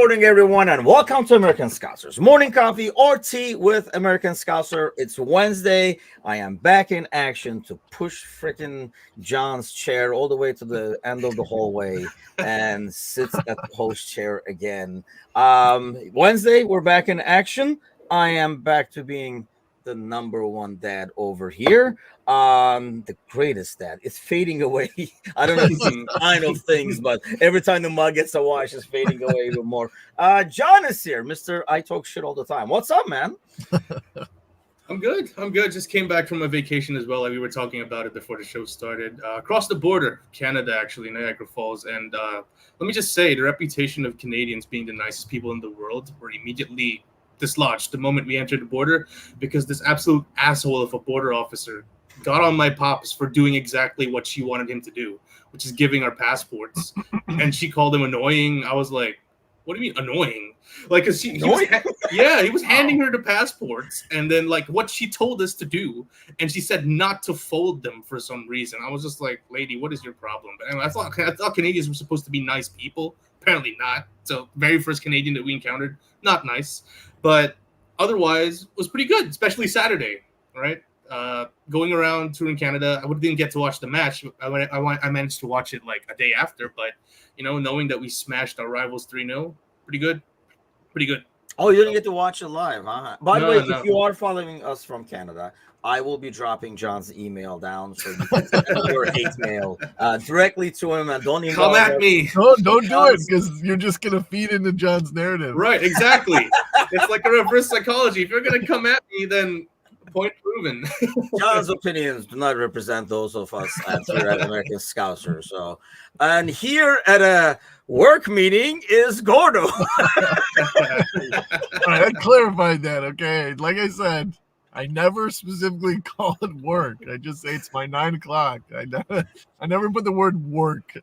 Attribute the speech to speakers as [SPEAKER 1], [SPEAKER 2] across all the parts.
[SPEAKER 1] morning, everyone, and welcome to American Scousers Morning Coffee or Tea with American Scouser. It's Wednesday. I am back in action to push freaking John's chair all the way to the end of the hallway and sits at the host chair again. Wednesday, we're back in action. I am back to being the number one dad over here. The greatest dad. It's fading away. I don't know if it's kind of things, but every time the mug gets a wash, it's fading away even more. John is here, Mr. I talk shit all the time. What's up, man?
[SPEAKER 2] I'm good. Just came back from a vacation as well. Like we were talking about it before the show started. Across the border, Canada, actually, Niagara Falls. And let me just say, the reputation of Canadians being the nicest people in the world were immediately dislodged the moment we entered the border, because this absolute asshole of a border officer got on my pops for doing exactly what she wanted him to do, which is giving our passports. And she called him annoying. I was like, what do you mean annoying? Like, cause he was handing her the passports, and then like what she told us to do, and she said not to fold them for some reason. I was just like, lady, what is your problem? And I thought Canadians were supposed to be nice people. Apparently not. So very first Canadian that we encountered, not nice, but otherwise was pretty good, especially Saturday, right? Going around touring Canada, I didn't get to watch the match. I managed to watch it like a day after, but knowing that we smashed our rivals 3-0, pretty good.
[SPEAKER 1] Oh, you didn't get to watch it live, huh? By the way, if you are following us from Canada, I will be dropping John's email down so you can send your hate mail directly to him, and don't even
[SPEAKER 2] come at me.
[SPEAKER 3] Don't do it, because you're just gonna feed into John's narrative.
[SPEAKER 2] Right, exactly. It's like a reverse psychology. If you're gonna come at me, then point proven.
[SPEAKER 1] John's opinions do not represent those of us here at American Scouser. So, and here at a work meeting is Gordo.
[SPEAKER 3] All right, I clarified that. Okay, like I said, I never specifically call it work. I just say it's my 9 o'clock. I never put the word work.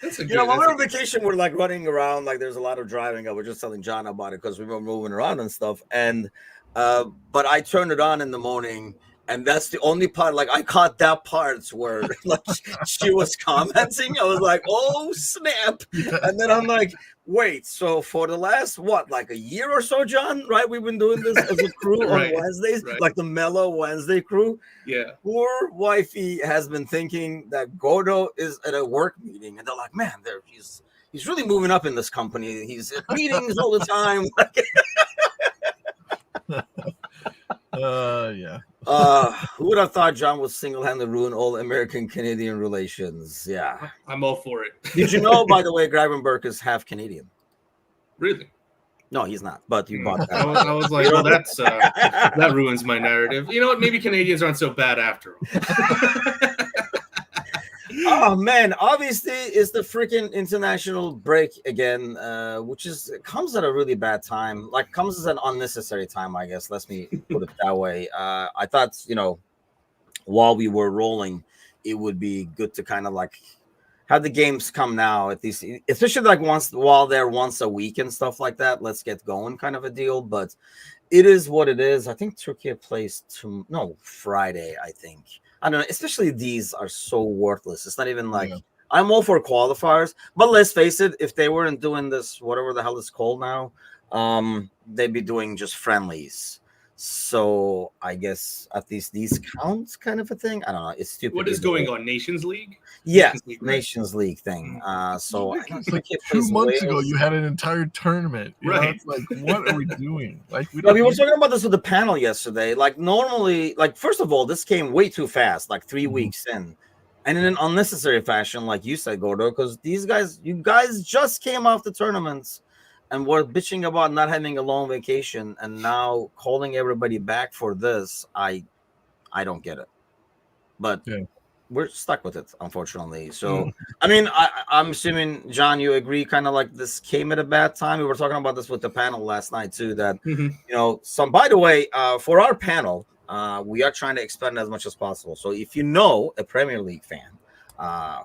[SPEAKER 1] When we were on vacation, we're like running around, like there's a lot of driving. I was just telling John about it because we were moving around and stuff. And but I turned it on in the morning, and that's the only part. Like I caught that part where like she was commenting. I was like, "Oh snap!"
[SPEAKER 3] Yeah.
[SPEAKER 1] And then I'm like, "Wait, so for the last like a year or so, John? Right? We've been doing this as a crew on Wednesdays, like the Mellow Wednesday crew.
[SPEAKER 2] Yeah.
[SPEAKER 1] Poor wifey has been thinking that Gordo is at a work meeting, and they're like, "Man, he's really moving up in this company. He's at meetings all the time."
[SPEAKER 3] Yeah.
[SPEAKER 1] Who would have thought John would single-handedly ruin all American-Canadian relations? Yeah.
[SPEAKER 2] I'm all for it.
[SPEAKER 1] Did you know, by the way, Gravenberch is half Canadian?
[SPEAKER 2] Really?
[SPEAKER 1] No, he's not. But you bought that.
[SPEAKER 2] I was like, well, that ruins my narrative. You know what? Maybe Canadians aren't so bad after all.
[SPEAKER 1] Oh man, obviously it's the freaking international break again, which comes at a really bad time. Like comes as an unnecessary time, I guess. Let me put it that way. I thought, while we were rolling, it would be good to kind of like have the games come now, at least, especially like while they're once a week and stuff like that. Let's get going, kind of a deal. But it is what it is. I think Turkey plays Friday, I think. I don't know, especially these are so worthless. It's not even like I'm all for qualifiers, but let's face it, if they weren't doing this, whatever the hell it's called now, they'd be doing just friendlies. So I guess at least these count, kind of a thing. I don't know. It's stupid.
[SPEAKER 2] What is going on? Nations League?
[SPEAKER 1] Yeah, Nations League thing. So
[SPEAKER 3] it's like 2 months ago, you had an entire tournament.
[SPEAKER 2] Right.
[SPEAKER 3] It's like, what are we doing? Like,
[SPEAKER 1] we were talking about this with the panel yesterday. Like normally, like first of all, this came way too fast, like 3 weeks in, and in an unnecessary fashion, like you said, Gordo, because you guys just came off the tournaments. And we're bitching about not having a long vacation, and now calling everybody back for this. I don't get it, but we're stuck with it, unfortunately. So, I mean, I'm assuming, John, you agree, kind of like this came at a bad time. We were talking about this with the panel last night too. That by the way, for our panel, we are trying to expand as much as possible. So, if you know a Premier League fan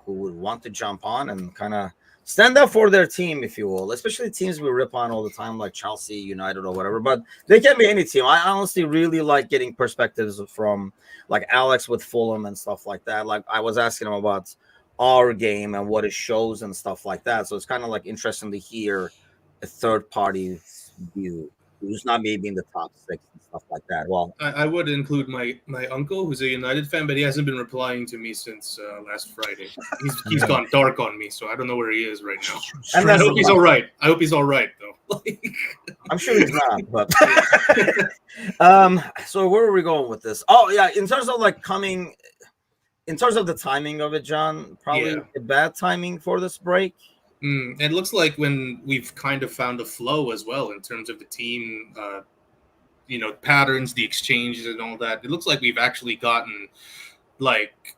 [SPEAKER 1] who would want to jump on and kind of stand up for their team, if you will, especially teams we rip on all the time, like Chelsea, United, or whatever. But they can be any team. I honestly really like getting perspectives from like Alex with Fulham and stuff like that. Like I was asking him about our game and what it shows and stuff like that. So it's kind of like interesting to hear a third party view, who's not maybe in the top 6 and stuff like that. Well,
[SPEAKER 2] I would include my uncle, who's a United fan, but he hasn't been replying to me since last Friday. He's gone dark on me, so I don't know where he is right now.
[SPEAKER 1] And
[SPEAKER 2] I hope he's all right. I hope he's all right, though.
[SPEAKER 1] I'm sure he's not. But so where are we going with this? Oh yeah, in terms of the timing of it, John, probably a bad timing for this break.
[SPEAKER 2] It looks like when we've kind of found a flow as well in terms of the team, patterns, the exchanges and all that. It looks like we've actually gotten like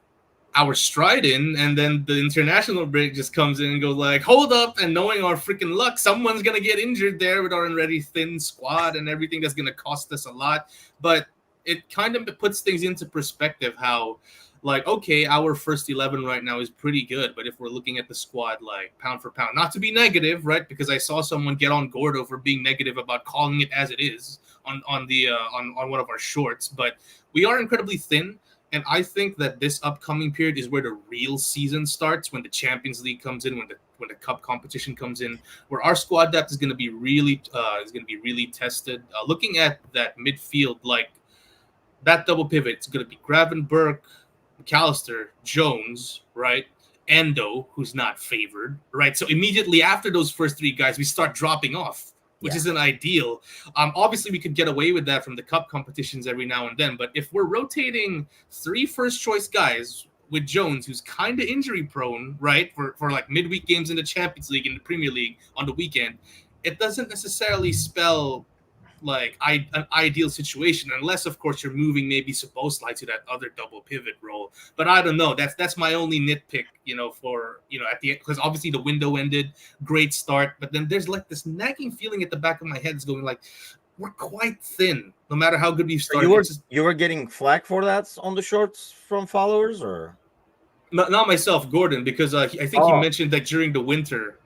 [SPEAKER 2] our stride in, and then the international break just comes in and goes like, hold up, and knowing our freaking luck, someone's going to get injured there with our already thin squad and everything that's going to cost us a lot. But it kind of puts things into perspective how, like, okay, our first 11 right now is pretty good, but if we're looking at the squad, like, pound for pound, not to be negative, right? Because I saw someone get on Gordo for being negative about calling it as it is on one of our shorts, but we are incredibly thin, and I think that this upcoming period is where the real season starts, when the Champions League comes in, when the cup competition comes in, where our squad depth is going to be really tested. Looking at that midfield, like that double pivot, it's going to be Gravenberch, McAllister, Jones, right? Endo, who's not favored, right? So immediately after those first 3 guys, we start dropping off, which isn't ideal. Obviously, we could get away with that from the cup competitions every now and then, but if we're rotating 3 first-choice guys with Jones, who's kind of injury-prone, right, for like midweek games in the Champions League and the Premier League on the weekend, it doesn't necessarily spell like an ideal situation, unless of course you're moving maybe Szoboszlai to that other double pivot role. But I don't know. That's my only nitpick, at the end, because obviously the window ended, great start, but then there's like this nagging feeling at the back of my head is going like, we're quite thin, no matter how good we've started.
[SPEAKER 1] So you were getting flack for that on the shorts from followers, or
[SPEAKER 2] not myself, Gordon, because I think he mentioned that during the winter,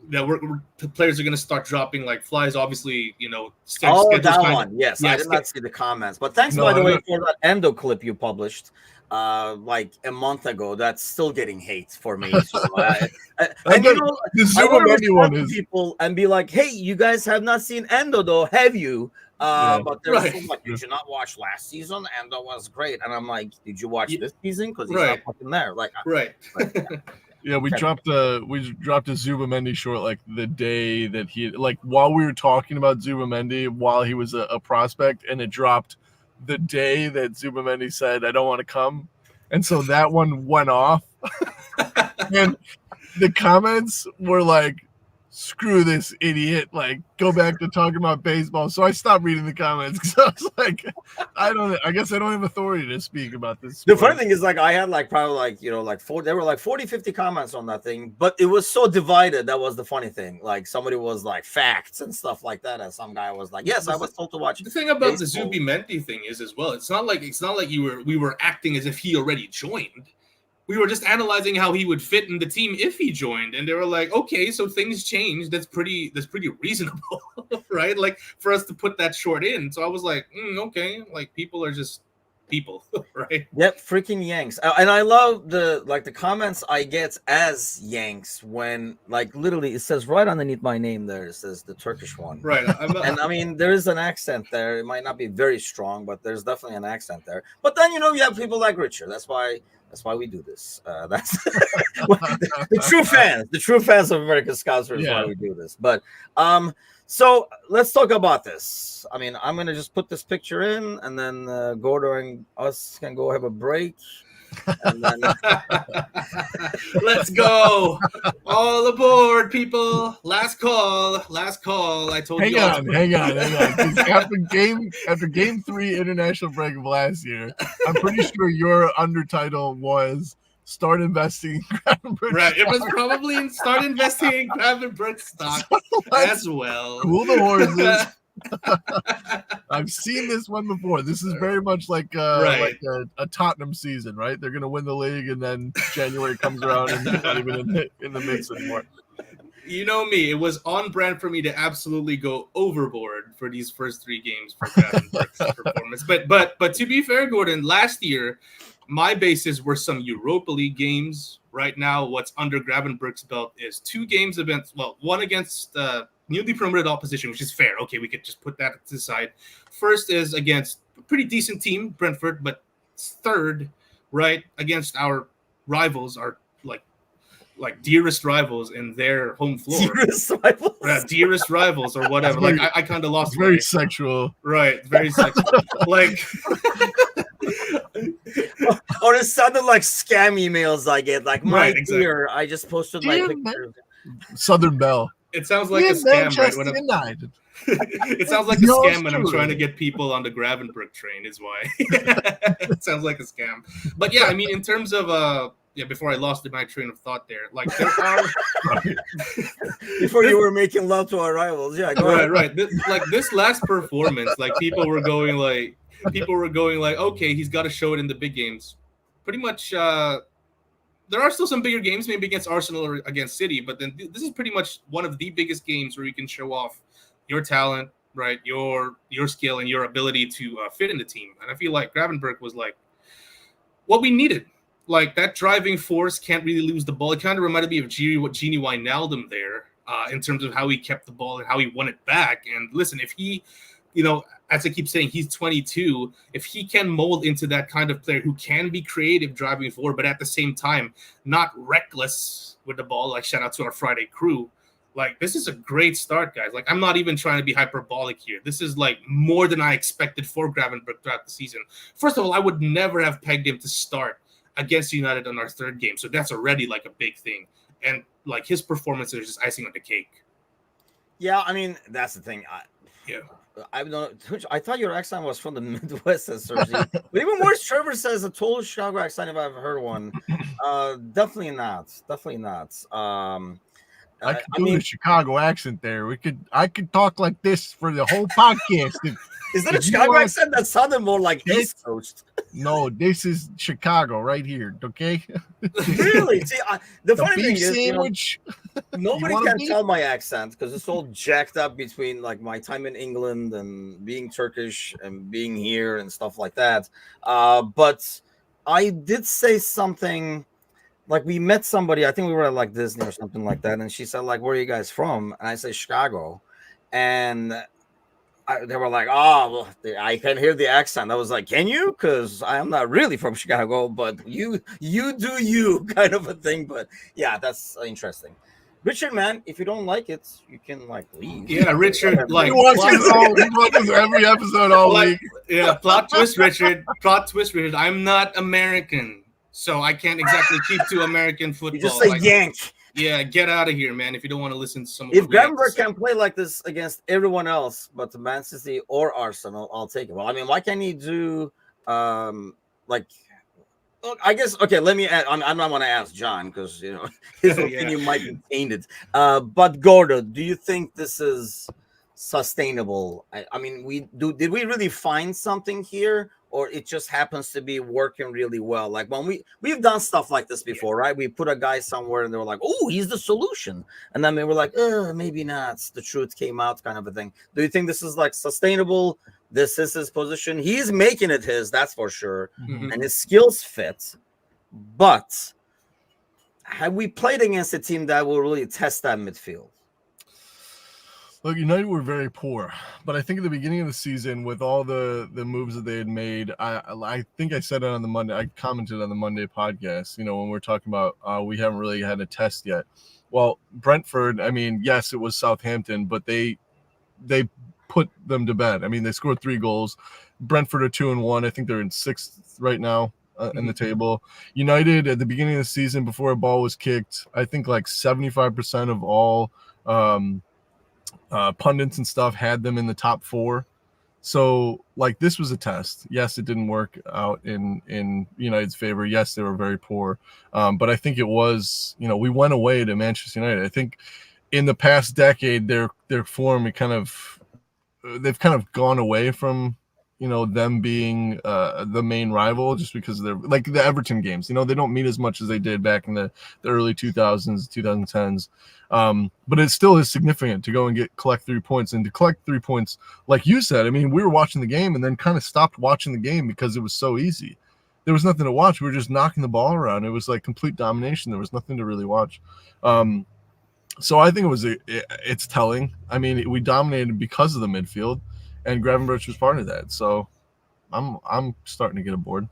[SPEAKER 2] that the players are going to start dropping like flies. Obviously,
[SPEAKER 1] that one. Yes, I did not see the comments. But thanks, by the way, for that Endo clip you published like a month ago. That's still getting hate for me. So,
[SPEAKER 3] the Zuba one is
[SPEAKER 1] people and be like, hey, you guys have not seen Endo though, have you? But there's some like, did you not watch last season? Endo was great, and I'm like, did you watch this season? Because he's not fucking there. Like,
[SPEAKER 3] Yeah, we dropped a Zubamendi short like the day that while we were talking about Zubamendi while he was a prospect, and it dropped the day that Zubamendi said, I don't want to come. And so that one went off. And the comments were like, screw this idiot, like, go back to talking about baseball. So I stopped reading the comments because I was like, I guess I don't have authority to speak about this sport.
[SPEAKER 1] The funny thing is, like, I had like probably like, there were like 40, 50 comments on that thing, but it was so divided. That was the funny thing. Like, somebody was like facts and stuff like that, and some guy was like, yes, I was told to watch.
[SPEAKER 2] The thing about the Zubimendi thing is as well, it's not like we were acting as if he already joined. We were just analyzing how he would fit in the team if he joined, and they were like, "Okay, so things changed. That's pretty reasonable, right? Like for us to put that short in." So I was like, "Okay, like people are just people, right?"
[SPEAKER 1] Yep, freaking Yanks, and I love the comments I get as Yanks when like literally it says right underneath my name there, it says the Turkish one,
[SPEAKER 2] right?
[SPEAKER 1] And I mean there is an accent there. It might not be very strong, but there's definitely an accent there. But then you have people like Richard. That's why we do this. That's the true fans of American Scouser is why we do this. But so let's talk about this. I mean, I'm gonna just put this picture in, and then Gordo and us can go have a break. And then
[SPEAKER 2] let's go, all aboard, people! Last call. I told you.
[SPEAKER 3] Hang on. After game 3 international break of last year, I'm pretty sure your undertitle was "Start investing in Gravenberch."
[SPEAKER 2] Right, it was probably start investing in Gravenberch stock as well.
[SPEAKER 3] Cool the horses. I've seen this one before. This is very much like a Tottenham season, right? They're going to win the league, and then January comes around and they're not even in the mix anymore.
[SPEAKER 2] You know me. It was on brand for me to absolutely go overboard for these first 3 games for Gravenberch's performance. But to be fair, Gordon, last year my bases were some Europa League games. Right now, what's under Gravenberch's belt is 2 games against, one against newly promoted opposition, which is fair. Okay, we could just put that to the side. First is against a pretty decent team, Brentford, but third, right, against our rivals, our like dearest rivals in their home floor. Dearest rivals or whatever. Very, I kind of lost.
[SPEAKER 3] It's very sexual.
[SPEAKER 2] Right, very sexual. Like,
[SPEAKER 1] or it sounded like scam emails I get. Like, my dear, I just posted my picture.
[SPEAKER 3] Southern Belle.
[SPEAKER 2] It sounds like a scam, right? United. It sounds like a scam when I'm trying to get people on the Gravenberch train. Is why it sounds like a scam. But yeah, I mean, in terms of before I lost my train of thought there, like there are
[SPEAKER 1] before you were making love to our rivals,
[SPEAKER 2] right. This last performance, like people were going like, okay, he's got to show it in the big games. Pretty much, there are still some bigger games, maybe against Arsenal or against City, but then this is pretty much one of the biggest games where you can show off your talent, right, your skill and your ability to fit in the team. And I feel like Gravenberch was like what we needed. Like, that driving force, can't really lose the ball. It kind of reminded me of Gini Wijnaldum there in terms of how he kept the ball and how he won it back. And listen, if he, as I keep saying, he's 22. If he can mold into that kind of player who can be creative driving forward, but at the same time, not reckless with the ball, like shout out to our Friday crew, like, this is a great start, guys. Like, I'm not even trying to be hyperbolic here. This is like more than I expected for Gravenberch throughout the season. First of all, I would never have pegged him to start against United on our third game. So that's already like a big thing. And like his performance is just icing on the cake.
[SPEAKER 1] Yeah, I mean, that's the thing. I thought your accent was from the Midwest, Sergi. But even worse, Trevor says a total Chicago accent if I've heard one. Definitely not.
[SPEAKER 3] I could do a Chicago accent there. I could talk like this for the whole podcast.
[SPEAKER 1] Is that a Chicago accent? That sounded more like East Coast.
[SPEAKER 3] No, this is Chicago right here. Okay.
[SPEAKER 1] Really? See, the funny thing
[SPEAKER 3] sandwich,
[SPEAKER 1] is, nobody can tell my accent because it's all jacked up between like my time in England and being Turkish and being here and stuff like that. But I did say something. Like, we met somebody, I think we were at like Disney or something like that, and she said, like, where are you guys from? And I say Chicago, and they were like, oh, well, I can hear the accent. I was like, can you? Because I am not really from Chicago, but you do you kind of a thing. But yeah, that's interesting. Richard, man, if you don't like it, you can like leave.
[SPEAKER 2] Yeah, Richard, like,
[SPEAKER 3] he watches every episode all week.
[SPEAKER 2] Yeah, plot twist, Richard. I'm not American. So I can't exactly keep to American football.
[SPEAKER 1] You just say yank.
[SPEAKER 2] Yeah, get out of here, man. If you don't want to listen to some.
[SPEAKER 1] If Gravenberch can play like this against everyone else, but the Man City or Arsenal, I'll take it. Well, I mean, why can't he do like? Look, I guess okay. Let me. I'm not going to ask John because his opinion might be tainted. But Gordo, do you think this is sustainable? I mean, did we really find something here? Or it just happens to be working really well. Like when we've done stuff like this before, right? We put a guy somewhere and they were like, oh, he's the solution. And then they were like, maybe not. The truth came out kind of a thing. Do you think this is like sustainable? This is his position. He's making it his, that's for sure. Mm-hmm. And his skills fit. But have we played against a team that will really test that midfield?
[SPEAKER 3] Look, United were very poor, but I think at the beginning of the season, with all the moves that they had made, I think I said it on the Monday. I commented on the Monday podcast. When we're talking about we haven't really had a test yet. Well, Brentford. I mean, yes, it was Southampton, but they put them to bed. I mean, they scored 3 goals. Brentford are 2-1. I think they're in 6th right now in the table. United at the beginning of the season, before a ball was kicked, I think like 75% of all. Pundits and stuff had them in the top 4. So like this was a test. Yes, it didn't work out in United's favor. Yes, they were very poor. But I think it was, we went away to Manchester United. I think in the past decade, their form, they've kind of gone away from, them being the main rival, just because they're like the Everton games, they don't mean as much as they did back in the early 2000s, 2010s. But it still is significant to go and collect 3 points, and to collect 3 points, like you said, I mean, we were watching the game and then kind of stopped watching the game because it was so easy. there was nothing to watch. We were just knocking the ball around. It was like complete domination. There was nothing to really watch. So I think it's telling. I mean, we dominated because of the midfield, and Gravenberch was part of that. So I'm starting to get aboard.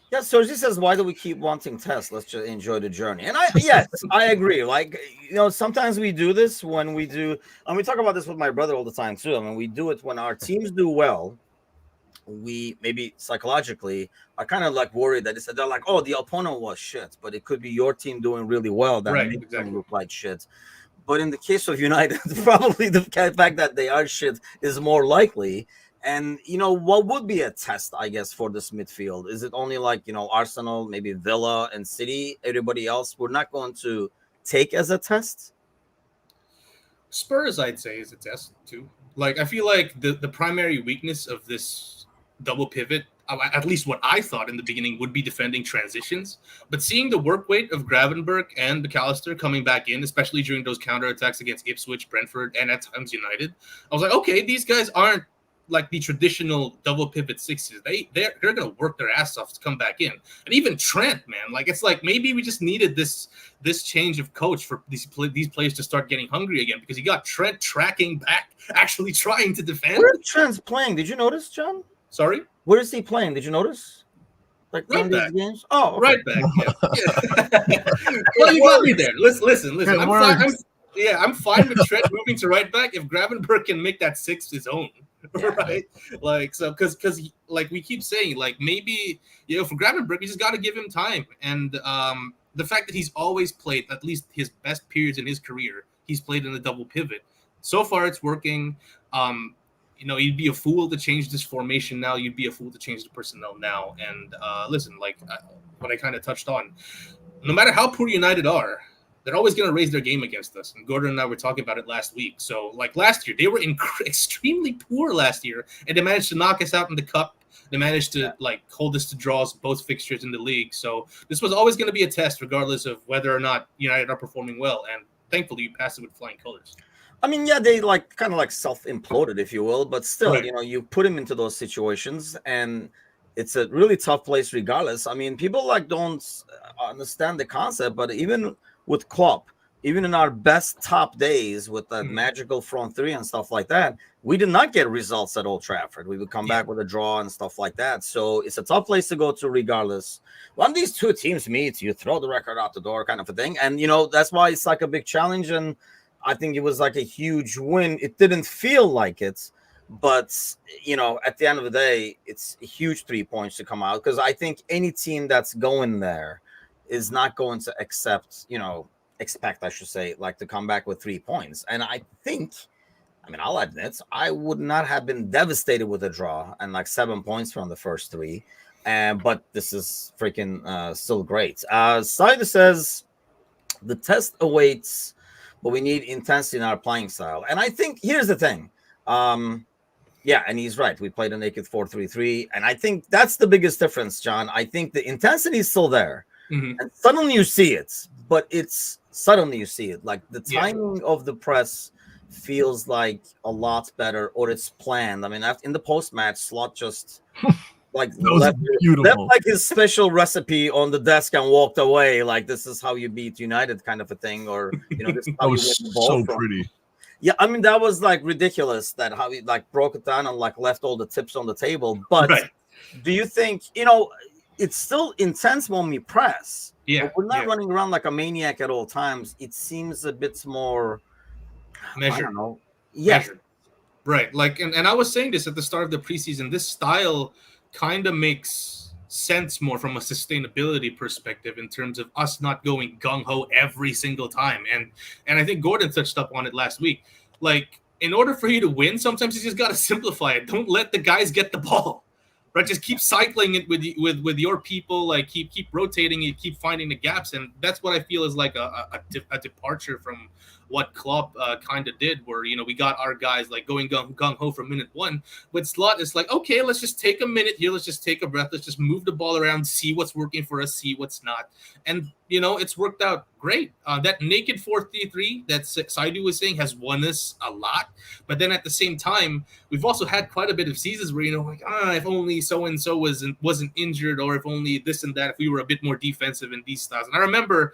[SPEAKER 1] Yeah, Sergi says, why do we keep wanting tests? Let's just enjoy the journey. And I agree. Like, sometimes we do this when we do, and we talk about this with my brother all the time too. I mean, we do it when our teams do well. We maybe psychologically are kind of like worried that they're like, oh, the opponent was shit, but it could be your team doing really well that makes them look like shit. But in the case of United, probably the fact that they are shit is more likely. And, what would be a test, I guess, for this midfield? Is it only like, Arsenal, maybe Villa and City, everybody else we're not going to take as a test?
[SPEAKER 2] Spurs, I'd say, is a test, too. Like, I feel like the primary weakness of this double pivot, at least what I thought in the beginning, would be defending transitions. But seeing the work rate of Gravenberch and McAllister coming back in, especially during those counterattacks against Ipswich, Brentford, and at times United, I was like, okay, these guys aren't like the traditional double pivot sixes. They're gonna work their ass off to come back in. And even Trent, man, like it's like maybe we just needed this change of coach for these players to start getting hungry again, because you got Trent tracking back, actually trying to defend.
[SPEAKER 1] Where is Trent's playing? Did you notice, John?
[SPEAKER 2] Sorry?
[SPEAKER 1] Where is he playing? Did you notice? Like
[SPEAKER 2] right back.
[SPEAKER 1] Games? Oh, okay.
[SPEAKER 2] Right back. Yeah. Well, you got me there. Listen. I'm fine with Trent moving to right back if Gravenberch can make that sixth his own. Right, like so, because like we keep saying, like maybe for Gravenberch, we just got to give him time, and the fact that he's always played, at least his best periods in his career, he's played in a double pivot. So far, it's working. You'd be a fool to change this formation now. You'd be a fool to change the personnel now. And listen, like what I kind of touched on, no matter how poor United are, they're always going to raise their game against us. And Gordon and I were talking about it last week. So, like last year, they were extremely poor last year, and they managed to knock us out in the cup. They managed to hold us to draws both fixtures in the league. So this was always going to be a test, regardless of whether or not United are performing well. And thankfully, you passed it with flying colors.
[SPEAKER 1] I mean, yeah, they kind of self-imploded, if you will, but still, right. You put him into those situations, and it's a really tough place regardless. I mean, people don't understand the concept, but even with Klopp, even in our best top days with that magical front three and stuff like that, we did not get results at Old Trafford. We would come back with a draw and stuff like that. So it's a tough place to go to regardless. When these two teams meet, you throw the record out the door kind of a thing. And, that's why it's like a big challenge. And I think it was like a huge win. It didn't feel like it, but, at the end of the day, it's a huge 3 points to come out, because I think any team that's going there is not going to expect, I should say, to come back with 3 points. And I'll admit, I would not have been devastated with a draw and 7 points from the first three. But this is freaking still great. Saida says, the test awaits, but we need intensity in our playing style. And I think here's the thing. And he's right. We played a naked 4-3-3. And I think that's the biggest difference, John. I think the intensity is still there. Mm-hmm. And suddenly you see it, but suddenly you see it. Like the timing of the press feels like a lot better, or it's planned. I mean, in the post-match, Slot just left his special recipe on the desk and walked away. Like, this is how you beat United, kind of a thing, or this is how you win the ball
[SPEAKER 3] so
[SPEAKER 1] from.
[SPEAKER 3] Pretty.
[SPEAKER 1] Yeah, I mean, that was ridiculous that how he broke it down and left all the tips on the table. But do you think it's still intense when we press?
[SPEAKER 2] Yeah,
[SPEAKER 1] but we're not running around like a maniac at all times. It seems a bit more
[SPEAKER 2] measured.
[SPEAKER 1] I don't know. Yeah,
[SPEAKER 2] measured. Right. And I was saying this at the start of the preseason. This style kind of makes sense more from a sustainability perspective in terms of us not going gung-ho every single time. And I think Gordon touched up on it last week. In order for you to win, sometimes you just got to simplify it. Don't let the guys get the ball. Right, just keep cycling it with your people. Keep rotating it, keep finding the gaps, and that's what I feel is a departure from what Klopp kind of did, where we got our guys like going gung ho from minute one. With Slot, it's like, okay, let's just take a minute here, let's just take a breath, let's just move the ball around, see what's working for us, see what's not, and it's worked out great. That naked 4-3-3 that Saidu was saying has won us a lot, but then at the same time, we've also had quite a bit of seasons where if only so and so wasn't injured, or if only this and that, if we were a bit more defensive in these styles. And I remember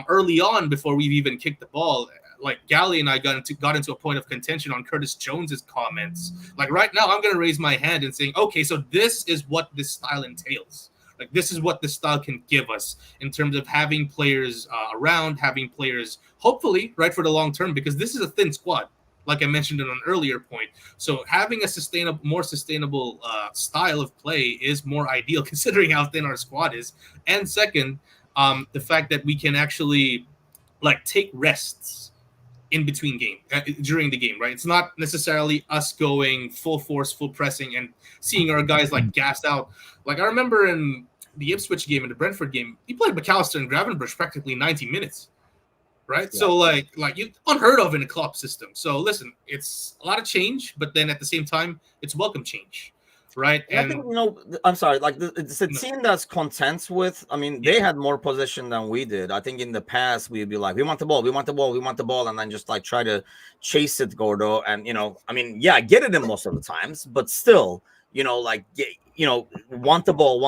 [SPEAKER 2] early on, before we've even kicked the ball, like Gally and I got into a point of contention on Curtis Jones's comments. Like right now, I'm going to raise my hand and saying, okay, so this is what this style entails. Like this is what this style can give us in terms of having players around, having players hopefully right for the long term, because this is a thin squad, like I mentioned in an earlier point. So having a more sustainable style of play is more ideal, considering how thin our squad is. And second, the fact that we can actually take rests in between during the game, right? It's not necessarily us going full force, full pressing, and seeing our guys gassed out. Like I remember in the Ipswich game and the Brentford game, he played McAllister and Gravenberch practically 90 minutes, right? Yeah. So like you unheard of in a Klopp system. So listen, it's a lot of change, but then at the same time, it's welcome change. Right.
[SPEAKER 1] And I think, I'm sorry, it's a team that's content with, they had more possession than we did. I think in the past, we'd be like, we want the ball, and then just try to chase it, Gordo. And, get it in most of the times, but still, want the ball,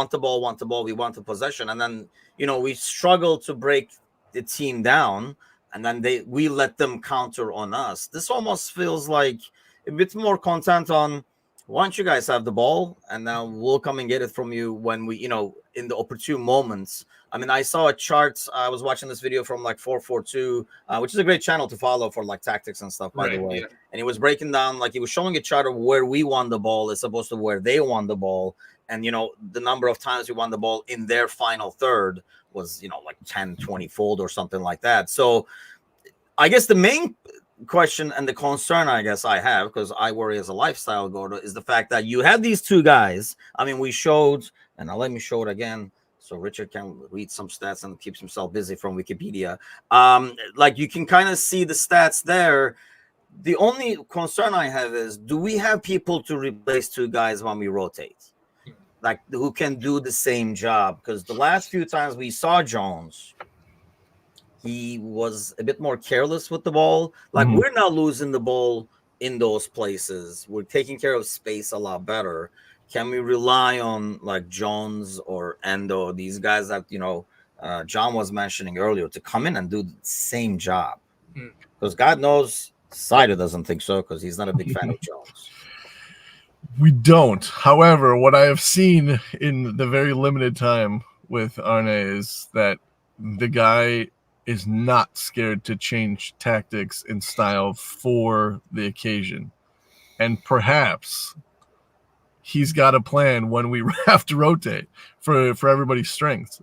[SPEAKER 1] we want the possession. And then, we struggle to break the team down, and then we let them counter on us. This almost feels like a bit more content on, why don't you guys have the ball, and then we'll come and get it from you when we, in the opportune moments. I saw a chart. I was watching this video from 442, which is a great channel to follow for tactics and stuff, by the way. Yeah. And he was breaking down, he was showing a chart of where we won the ball as opposed to where they won the ball. And, the number of times we won the ball in their final third was, 10, 20 fold or something like that. So I guess the main question and the concern I guess I have, because I worry as a lifestyle Gordo, is the fact that you have these two guys. We showed, and now let me show it again so Richard can read some stats and keeps himself busy from Wikipedia. You can kind of see the stats there. The only concern I have is, do we have people to replace two guys when we rotate, who can do the same job? Because the last few times we saw Jones, he was a bit more careless with the ball. We're not losing the ball in those places. We're taking care of space a lot better. Can we rely on Jones or Endo, these guys that, John was mentioning earlier, to come in and do the same job? Because God knows Saidu doesn't think so, because he's not a big fan of Jones.
[SPEAKER 3] We don't. However, what I have seen in the very limited time with Arne is that the guy is not scared to change tactics and style for the occasion. And perhaps he's got a plan when we have to rotate for everybody's strengths.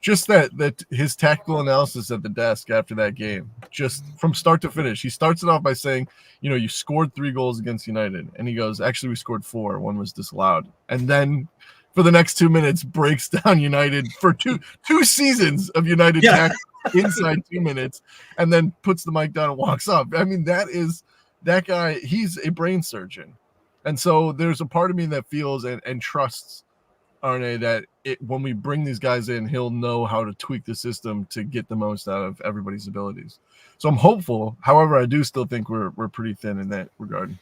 [SPEAKER 3] Just that his tactical analysis at the desk after that game, just from start to finish, he starts it off by saying, you scored 3 goals against United. And he goes, actually, we scored 4. 1 was disallowed. And then for the next 2 minutes, breaks down United for two seasons of United tactics inside 2 minutes, and then puts the mic down and walks up. That guy, he's a brain surgeon. And so there's a part of me that feels and trusts Arne that when we bring these guys in, he'll know how to tweak the system to get the most out of everybody's abilities. So I'm hopeful. However, I do still think we're pretty thin in that regard.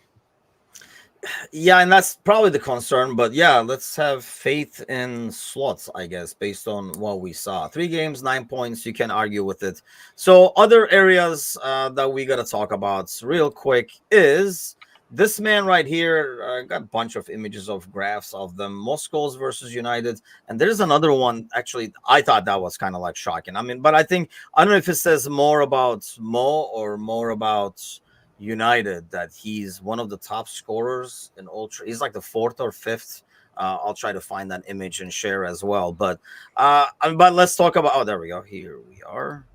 [SPEAKER 1] Yeah, and that's probably the concern. But yeah, let's have faith in Slots, I guess, based on what we saw. 3 games, 9 points. You can argue with it. So other areas that we got to talk about real quick is this man right here. I got a bunch of images of graphs of them. Most goals versus United. And there's another one. Actually, I thought that was kind of shocking. But I don't know if it says more about Mo or more about United, that he's one of the top scorers in ultra. He's the 4th or 5th. I'll try to find that image and share as well. But let's talk about. Oh, there we go. Here we are.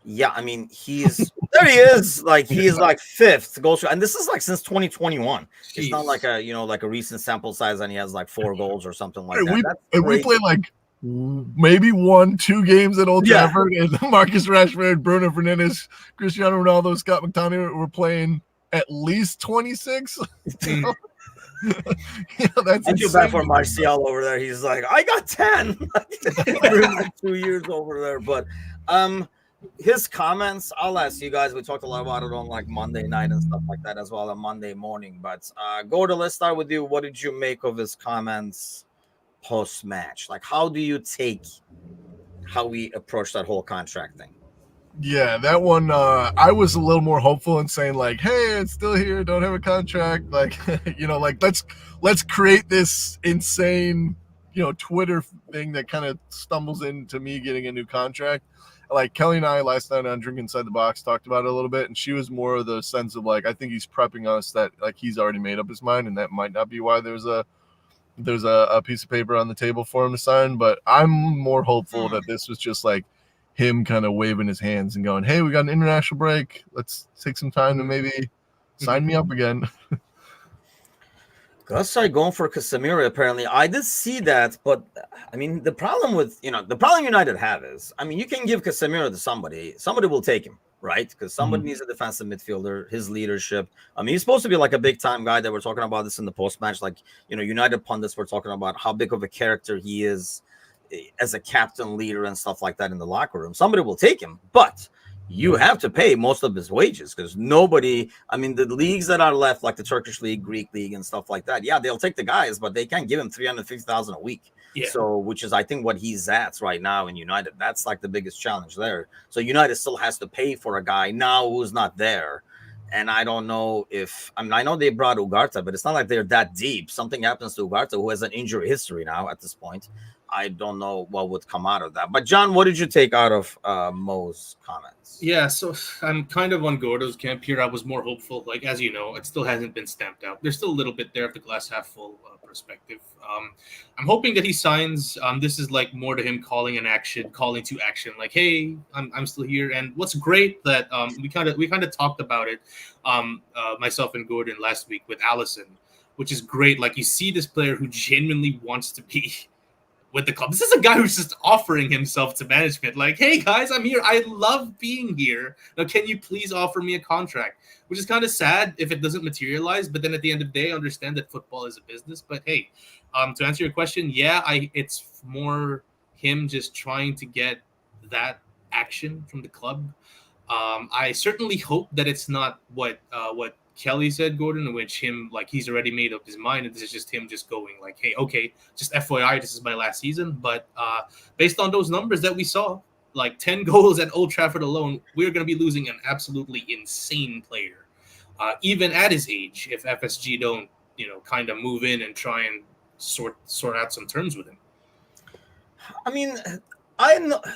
[SPEAKER 1] Yeah, he's there. He is he's 5th goal, and this is since 2021. Jeez. It's not a recent sample size, and he has 4 goals or something like that.
[SPEAKER 3] We play maybe 1-2 games at Old
[SPEAKER 1] Yeah.
[SPEAKER 3] Trafford, and Marcus Rashford, Bruno Fernandes, Cristiano Ronaldo, Scott McTominay were playing at least 26.
[SPEAKER 2] Mm.
[SPEAKER 3] That's
[SPEAKER 1] I feel bad
[SPEAKER 3] insane.
[SPEAKER 1] for Martial over there. He's like, I got 10 during like 2 years over there. But his comments, I'll ask you guys. We talked a lot about it on like Monday night and stuff like that as well on Monday morning. But Gordo, let's start with you. What did you make of his comments post-match? Like, how do you take how we approach that whole contract thing?
[SPEAKER 3] Yeah, that one, I was a little more hopeful in saying like, hey, it's still here, don't have a contract. Like, like let's create this insane, Twitter thing that kind of stumbles into me getting a new contract. Like Kelly and I last night on Drink Inside the Box talked about it a little bit, and she was more of the sense of like, I think he's prepping us that like he's already made up his mind, and that might not be why there's a piece of paper on the table for him to sign. But I'm more hopeful that this was just like him kind of waving his hands and going, hey, we got an international break. Let's take some time to maybe sign me up again.
[SPEAKER 1] Gus started going for Casemiro, apparently. I did see that, but I mean, the problem United have is, I mean, you can give Casemiro to somebody. Somebody will take him, right? Because somebody needs a defensive midfielder, his leadership. I mean, he's supposed to be like a big-time guy that we're talking about this in the post-match. Like, United pundits were talking about how big of a character he is as a captain, leader, and stuff like that in the locker room. Somebody will take him, but you have to pay most of his wages because nobody, I mean, the leagues that are left, like the Turkish league, Greek league, and stuff like that, yeah, they'll take the guys, but they can't give him $350,000 a week. Yeah. So, which is, I think, what he's at right now in United. That's like the biggest challenge there. So United still has to pay for a guy now who's not there. And I don't know if, I mean, I know they brought Ugarte, but it's not like they're that deep. Something happens to Ugarte, who has an injury history now at this point. I don't know what would come out of that. But, John, what did you take out of Mo's comments?
[SPEAKER 2] Yeah, so I'm kind of on Gordo's camp here. I was more hopeful. Like, as you know, it still hasn't been stamped out. There's still a little bit there of the glass half full perspective. I'm hoping that he signs. This is like more to him calling to action. Like, hey, I'm still here. And what's great that we kind of talked about it, myself and Gordon last week with Allison, which is great. Like, you see this player who genuinely wants to be with the club. This is a guy who's just offering himself to management. Like, hey guys, I'm here. I love being here. Now, can you please offer me a contract? Which is kind of sad if it doesn't materialize. But then at the end of the day, I understand that football is a business. But hey, to answer your question, yeah, it's more him just trying to get that action from the club. I certainly hope that it's not what Kelly said, Gordon, in which he's already made up his mind, and this is just him just going like, hey, okay, just FYI, this is my last season. But based on those numbers that we saw, like 10 goals at Old Trafford alone, we're going to be losing an absolutely insane player, even at his age, if FSG don't, kind of move in and try and sort out some terms with him.
[SPEAKER 1] I mean,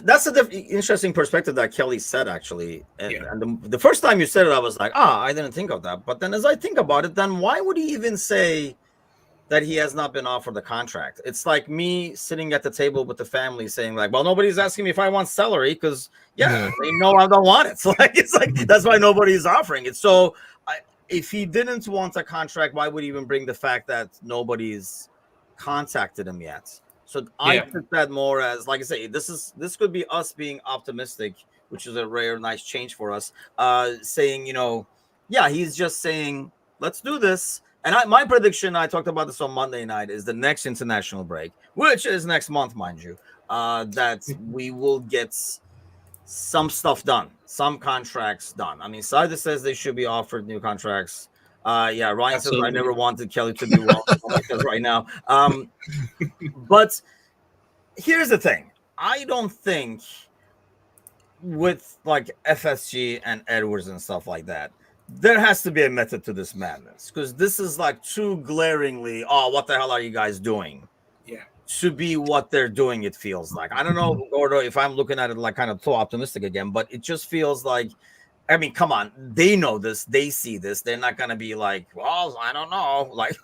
[SPEAKER 1] that's interesting perspective that Kelly said, actually. And the first time you said it, I was like, I didn't think of that. But then as I think about it, then why would he even say that he has not been offered the contract? It's like me sitting at the table with the family saying like, well, nobody's asking me if I want salary because, they know I don't want it. So it's like that's why nobody's offering it. So if he didn't want a contract, why would he even bring the fact that nobody's contacted him yet? So I took that more as, like I say, this could be us being optimistic, which is a rare, nice change for us. Saying, he's just saying, let's do this. And my prediction, I talked about this on Monday night, is the next international break, which is next month, mind you, that we will get some stuff done, some contracts done. I mean, Saida says they should be offered new contracts. Ryan Absolutely. Says I never wanted Kelly to do well right now. But here's the thing. I don't think with like FSG and Edwards and stuff like that, there has to be a method to this madness, because this is like too glaringly, what the hell are you guys doing? Yeah. To be what they're doing, it feels like. I don't know, Gordo, if I'm looking at it like kind of too optimistic again, but it just feels like, I mean, come on, they know this, they see this. They're not going to be like, well, I don't know. Like,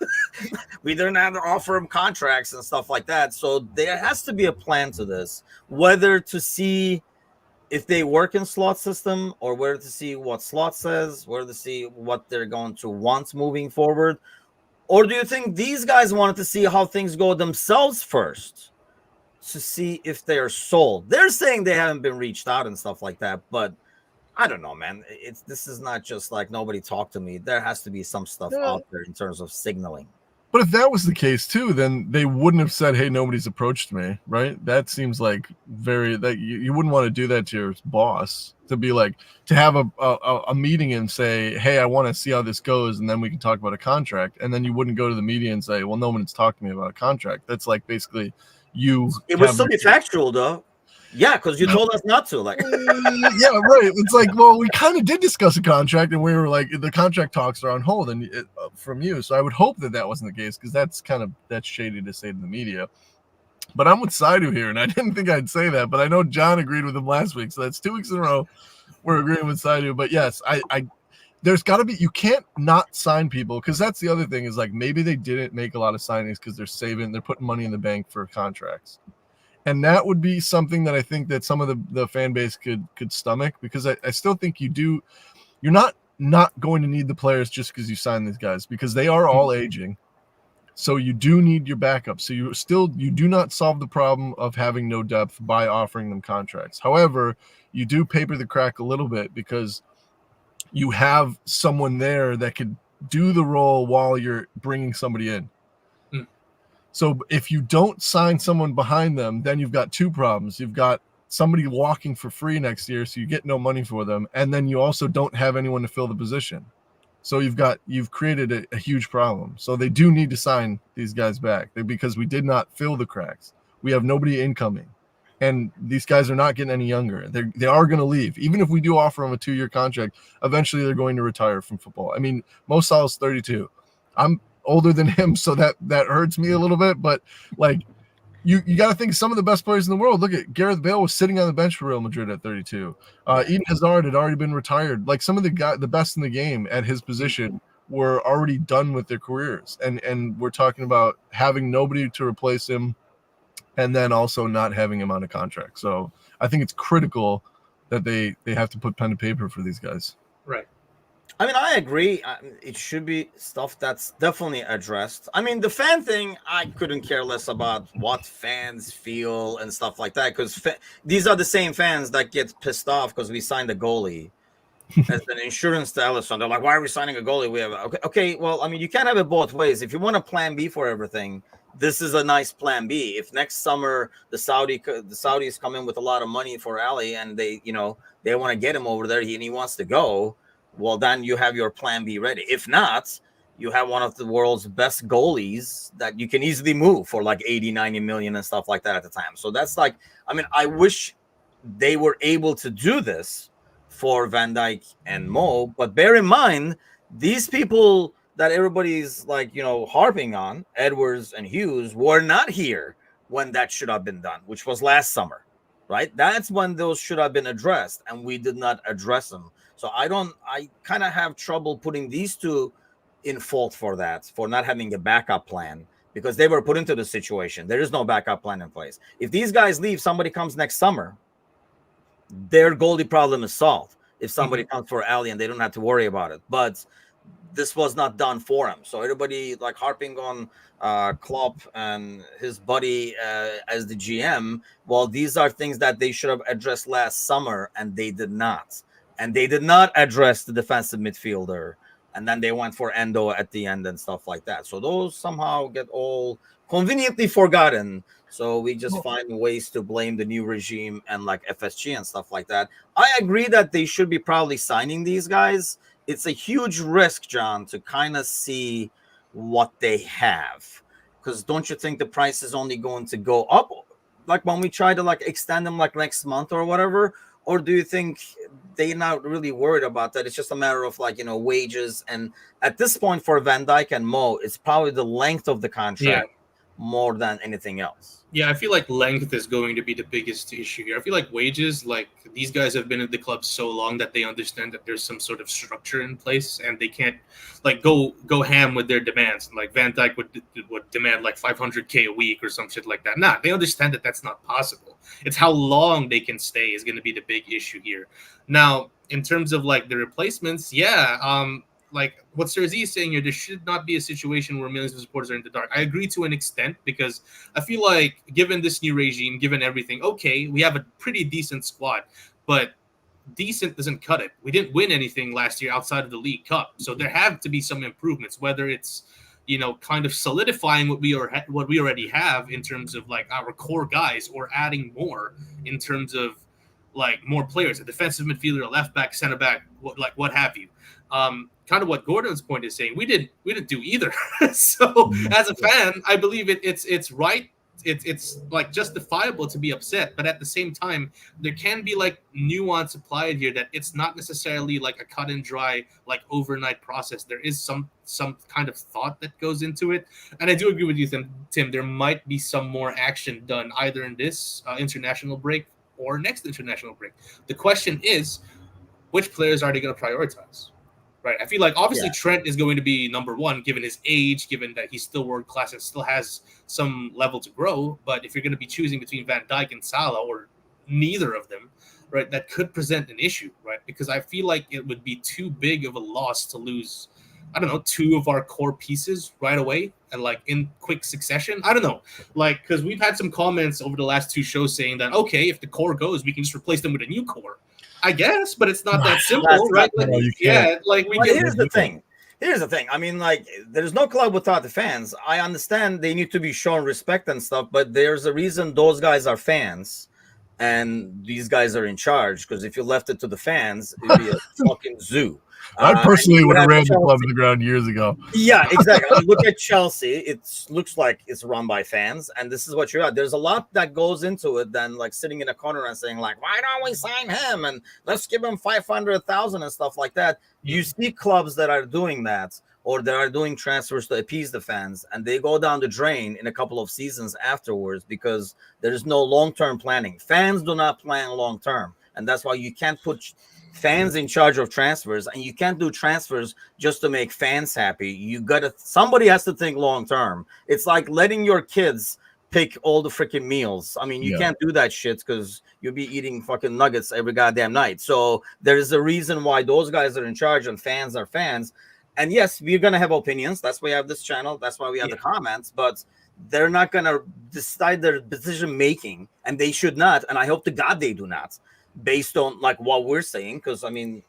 [SPEAKER 1] we didn't have to offer them contracts and stuff like that. So there has to be a plan to this, whether to see if they work in slot system or whether to see what slot says, whether to see what they're going to want moving forward. Or do you think these guys wanted to see how things go themselves first to see if they are sold. They're saying they haven't been reached out and stuff like that, but I don't know, man. This is not just like nobody talked to me. There has to be some stuff out there in terms of signaling.
[SPEAKER 3] But if that was the case too, then they wouldn't have said, "Hey, nobody's approached me." Right? That seems like you wouldn't want to do that to your boss, to be like, to have a meeting and say, "Hey, I want to see how this goes, and then we can talk about a contract." And then you wouldn't go to the media and say, "Well, no one's talked to me about a contract." That's like basically you.
[SPEAKER 1] It would still be factual though. Yeah, because you told us not to. Like,
[SPEAKER 3] yeah, right. It's like, well, we kind of did discuss a contract, and we were like, the contract talks are on hold, and from you. So I would hope that wasn't the case, because that's shady to say to the media. But I'm with Saidu here, and I didn't think I'd say that, but I know John agreed with him last week, so that's 2 weeks in a row we're agreeing with Saidu. But yes, I there's got to be, you can't not sign people, because that's the other thing, is like, maybe they didn't make a lot of signings because they're putting money in the bank for contracts. And that would be something that I think that some of the fan base could stomach, because I still think you're not going to need the players just because you sign these guys, because they are all aging. So you do need your backup. So you do not solve the problem of having no depth by offering them contracts. However, you do paper the crack a little bit, because you have someone there that could do the role while you're bringing somebody in. So if you don't sign someone behind them, then you've got two problems. You've got somebody walking for free next year, so you get no money for them, and then you also don't have anyone to fill the position. So you've created a huge problem. So they do need to sign these guys back, because we did not fill the cracks. We have nobody incoming, and these guys are not getting any younger. They are going to leave. Even if we do offer them a 2-year contract, eventually they're going to retire from football. I mean, Mo Salah's 32. I'm older than him, so that hurts me a little bit, but like, you got to think some of the best players in the world. Look at Gareth Bale, was sitting on the bench for Real Madrid at 32. Eden Hazard had already been retired. Like, some of the best in the game at his position were already done with their careers, and we're talking about having nobody to replace him, and then also not having him on a contract. So I think it's critical that they have to put pen to paper for these guys.
[SPEAKER 2] Right.
[SPEAKER 1] I mean, I agree. It should be stuff that's definitely addressed. I mean, the fan thing, I couldn't care less about what fans feel and stuff like that, because these are the same fans that get pissed off because we signed a goalie as an insurance to Alisson. They're like, why are we signing a goalie? We have okay. Well, I mean, you can't have it both ways. If you want a plan B for everything, this is a nice plan B. If next summer the Saudis come in with a lot of money for Ali, and they want to get him over there, and he wants to go, well, then you have your plan B ready. If not, you have one of the world's best goalies that you can easily move for like 80, 90 million and stuff like that at the time. So that's like, I mean, I wish they were able to do this for Van Dijk and Mo, but bear in mind, these people that everybody's like, harping on, Edwards and Hughes, were not here when that should have been done, which was last summer, right? That's when those should have been addressed, and we did not address them. So I kind of have trouble putting these two in fault for that, for not having a backup plan, because they were put into the situation. There is no backup plan in place. If these guys leave, somebody comes next summer, their goalie problem is solved. If somebody comes for Ali, and they don't have to worry about it. But this was not done for him. So everybody like harping on Klopp and his buddy as the GM. Well, these are things that they should have addressed last summer, and they did not. And they did not address the defensive midfielder. And then they went for Endo at the end and stuff like that. So those somehow get all conveniently forgotten. So we just find ways to blame the new regime and like FSG and stuff like that. I agree that they should be probably signing these guys. It's a huge risk, John, to kind of see what they have. Because don't you think the price is only going to go up? Like when we try to like extend them like next month or whatever? Or do you think they're not really worried about that? It's just a matter of like, wages. And at this point for Van Dijk and Mo, it's probably the length of the contract more than anything else.
[SPEAKER 2] Yeah, I feel like length is going to be the biggest issue here. I feel like wages, like these guys have been at the club so long that they understand that there's some sort of structure in place, and they can't like go ham with their demands. Like Van Dijk would demand like $500K a week or some shit like that. Nah, they understand that that's not possible. It's how long they can stay is going to be the big issue here. Now, in terms of like the replacements, like what Cersei is saying here, there should not be a situation where millions of supporters are in the dark. I agree to an extent, because I feel like given this new regime, given everything, okay, we have a pretty decent squad, but decent doesn't cut it. We didn't win anything last year outside of the League Cup, so there have to be some improvements, whether it's kind of solidifying what we already have in terms of like our core guys, or adding more in terms of like more players, a defensive midfielder, a left back, center back, what have you. Kind of what Gordon's point is saying. We didn't do either. So as a fan, I believe it's right. It's like justifiable to be upset, but at the same time, there can be like nuance applied here, that it's not necessarily like a cut and dry, like overnight process. There is some kind of thought that goes into it, and I do agree with you, Tim. There might be some more action done either in this international break or next international break. The question is, which players are they going to prioritize? Right. I feel like obviously Trent is going to be number one, given his age, given that he's still world class and still has some level to grow. But if you're going to be choosing between Van Dijk and Salah, or neither of them, right, that could present an issue, right? Because I feel like it would be too big of a loss to lose, I don't know, two of our core pieces right away and like in quick succession. I don't know, like, because we've had some comments over the last two shows saying that, okay, if the core goes, we can just replace them with a new core. I guess, but it's not that simple, right? Like,
[SPEAKER 1] here's the thing. I mean, like, there's no club without the fans. I understand they need to be shown respect and stuff, but there's a reason those guys are fans and these guys are in charge. Because if you left it to the fans, it'd be a fucking zoo.
[SPEAKER 3] I personally would have ran the club to the ground years ago.
[SPEAKER 1] Yeah, exactly. Look at Chelsea. It looks like it's run by fans, and this is what you're at. There's a lot that goes into it than like sitting in a corner and saying like, why don't we sign him and let's give him 500,000 and stuff like that. You see clubs that are doing that, or that are doing transfers to appease the fans, and they go down the drain in a couple of seasons afterwards because there is no long-term planning. Fans do not plan long-term, and that's why you can't put fans in charge of transfers, and you can't do transfers just to make fans happy. Somebody has to think long term. It's like letting your kids pick all the freaking meals. I mean, you can't do that shit because you'll be eating fucking nuggets every goddamn night. So there is a reason why those guys are in charge and fans are fans. And yes, we're gonna have opinions. That's why we have this channel. That's why we have the comments. But they're not gonna decide their decision making, and they should not. And I hope to God they do not, based on like what we're saying, because I mean,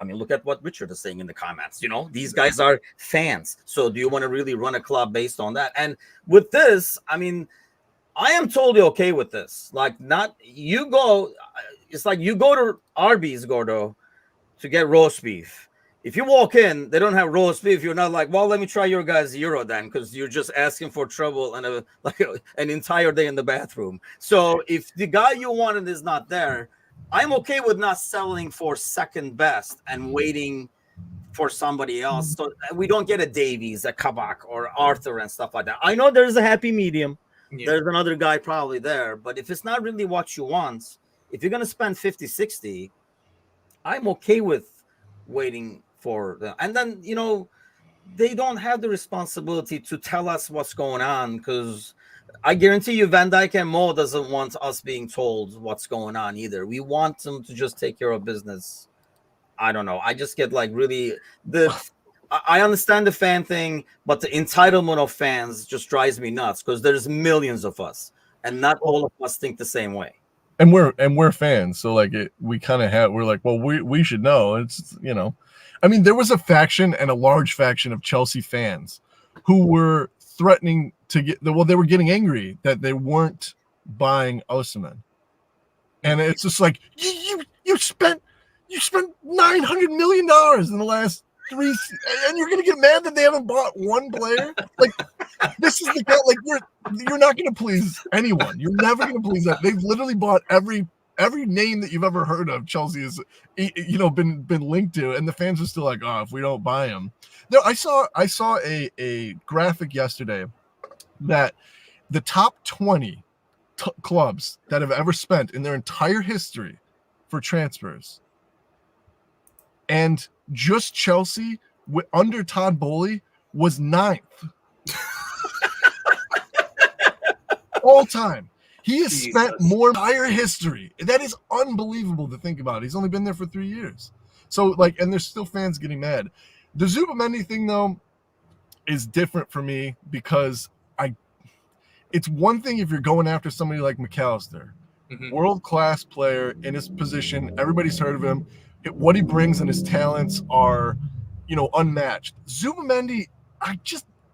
[SPEAKER 1] look at what Richard is saying in the comments. These guys are fans. So do you want to really run a club based on that? And with this, I mean, I am totally okay with this. Like, it's like you go to Arby's, Gordo, to get roast beef. If you walk in, they don't have roast beef. You're not like, well, let me try your guys' gyro then, because you're just asking for trouble and an entire day in the bathroom. So if the guy you wanted is not there, I'm okay with not selling for second best and waiting for somebody else. So we don't get a Davies, a Kabak, or Arthur and stuff like that. I know there's a happy medium. Yeah. There's another guy probably there. But if it's not really what you want, if you're going to spend 50, 60, I'm okay with waiting for them. And then, they don't have the responsibility to tell us what's going on, because I guarantee you Van Dijk and Mo doesn't want us being told what's going on either. We want them to just take care of business. I don't know. I just get like really I understand the fan thing, but the entitlement of fans just drives me nuts, because there's millions of us and not all of us think the same way.
[SPEAKER 3] And we're fans. So like we're like, well, we should know. It's, I mean, there was a faction, and a large faction of Chelsea fans who were threatening to they were getting angry that they weren't buying Osimhen. And it's just like, you spent $900 million in the last 3, and you're gonna get mad that they haven't bought one player. Like, this is the guy. Like, you're not gonna please anyone. You're never gonna please that. They've literally bought every name that you've ever heard of. Chelsea has, been linked to, and the fans are still like, oh, if we don't buy him. No, I saw a graphic yesterday that the top 20 clubs that have ever spent in their entire history for transfers, and just Chelsea under Todd Bowley was 9th all time. He has spent more entire history. That is unbelievable to think about. He's only been there for 3 years. So like, and there's still fans getting mad. The Zubamendi thing, though, is different for me because it's one thing if you're going after somebody like McAllister, world-class player in his position. Everybody's heard of him. What he brings and his talents are, unmatched. Zubamendi,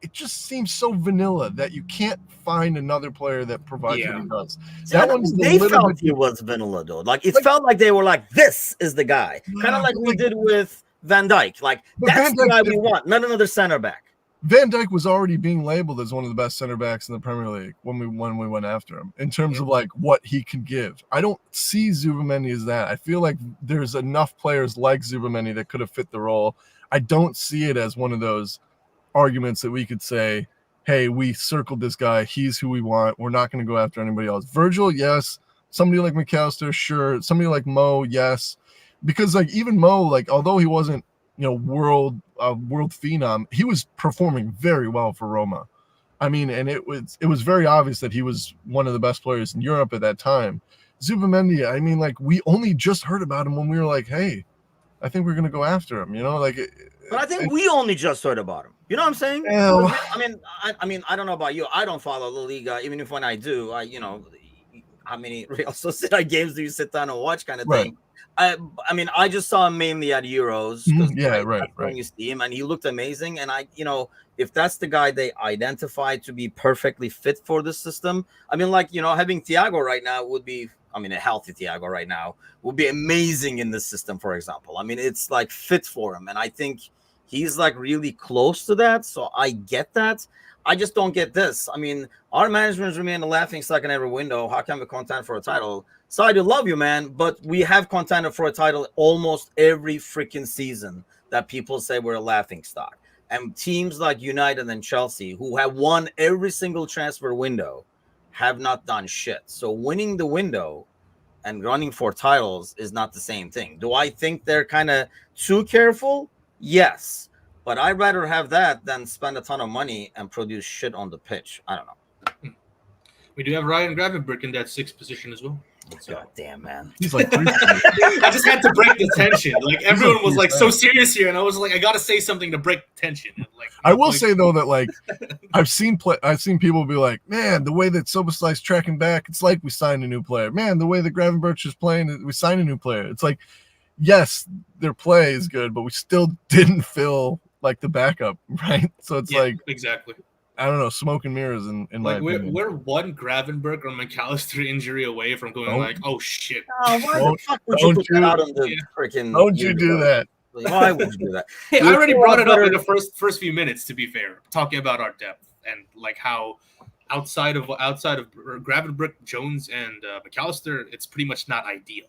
[SPEAKER 3] it just seems so vanilla that you can't find another player that provides what he does.
[SPEAKER 1] That one's they felt he was vanilla, though. Like it felt like they were like, this is the guy. Kind of like we did with Van Dijk. Like that's the guy we want, not another center back.
[SPEAKER 3] Van Dijk was already being labeled as one of the best center backs in the Premier League when we went after him in terms of like what he can give. I don't see Zubamendi as that. I feel like there's enough players like Zubamendi that could have fit the role. I don't see it as one of those arguments that we could say, hey, we circled this guy. He's who we want. We're not going to go after anybody else. Virgil, yes. Somebody like McAllister, sure. Somebody like Mo, yes. Because like even Mo, like although he wasn't, world phenom, he was performing very well for Roma. I mean, and it was very obvious that he was one of the best players in Europe at that time. Zubamendi, I mean, like we only just heard about him when we were like, hey, I think we're gonna go after him.
[SPEAKER 1] But I think we only just heard about him. You know what I'm saying?
[SPEAKER 3] Yeah.
[SPEAKER 1] I mean, I don't know about you. I don't follow La Liga, even if when I do, how many Real Sociedad games do you sit down and watch, kind of thing. I mean, I just saw him mainly at Euros.
[SPEAKER 3] Right.
[SPEAKER 1] When you see him, and he looked amazing. And if that's the guy they identified to be perfectly fit for the system, I mean, having Thiago right now would be, a healthy Thiago right now would be amazing in this system, for example. I mean, it's like fit for him. And I think he's like really close to that. So I get that. I just don't get this. I mean, our management remain the laughing stock in every window. How can we contend for a title? So I do love you, man, but we have contended for a title almost every freaking season that people say we're a laughing stock. And teams like United and Chelsea, who have won every single transfer window, have not done shit. So winning the window and running for titles is not the same thing. Do I think they're kind of too careful? Yes. But I'd rather have that than spend a ton of money and produce shit on the pitch. I don't know.
[SPEAKER 2] We do have Ryan Gravenberch in that 6th position as well.
[SPEAKER 1] God damn, man.
[SPEAKER 3] He's like,
[SPEAKER 2] I just had to break the tension. Like everyone was like so serious here, and I was like, I gotta say something to break the tension. And,
[SPEAKER 3] I will say though that like I've seen people be like, man, the way that Soboslai's tracking back, it's like we signed a new player. Man, the way that Gravenberch is playing, we signed a new player. It's like, yes, their play is good, but we still didn't feel like the backup, right? So it's like
[SPEAKER 2] exactly.
[SPEAKER 3] I don't know, smoke and mirrors in my opinion.
[SPEAKER 2] We're one Gravenberch or McAllister injury away from going oh shit.
[SPEAKER 1] Oh, why the fuck would you put that out on the freaking?
[SPEAKER 3] Don't you do that?
[SPEAKER 1] Why would you do that?
[SPEAKER 2] Hey, I already brought it up in the first few minutes. To be fair, talking about our depth and like how outside of Gravenberch, Jones, and McAllister, it's pretty much not ideal.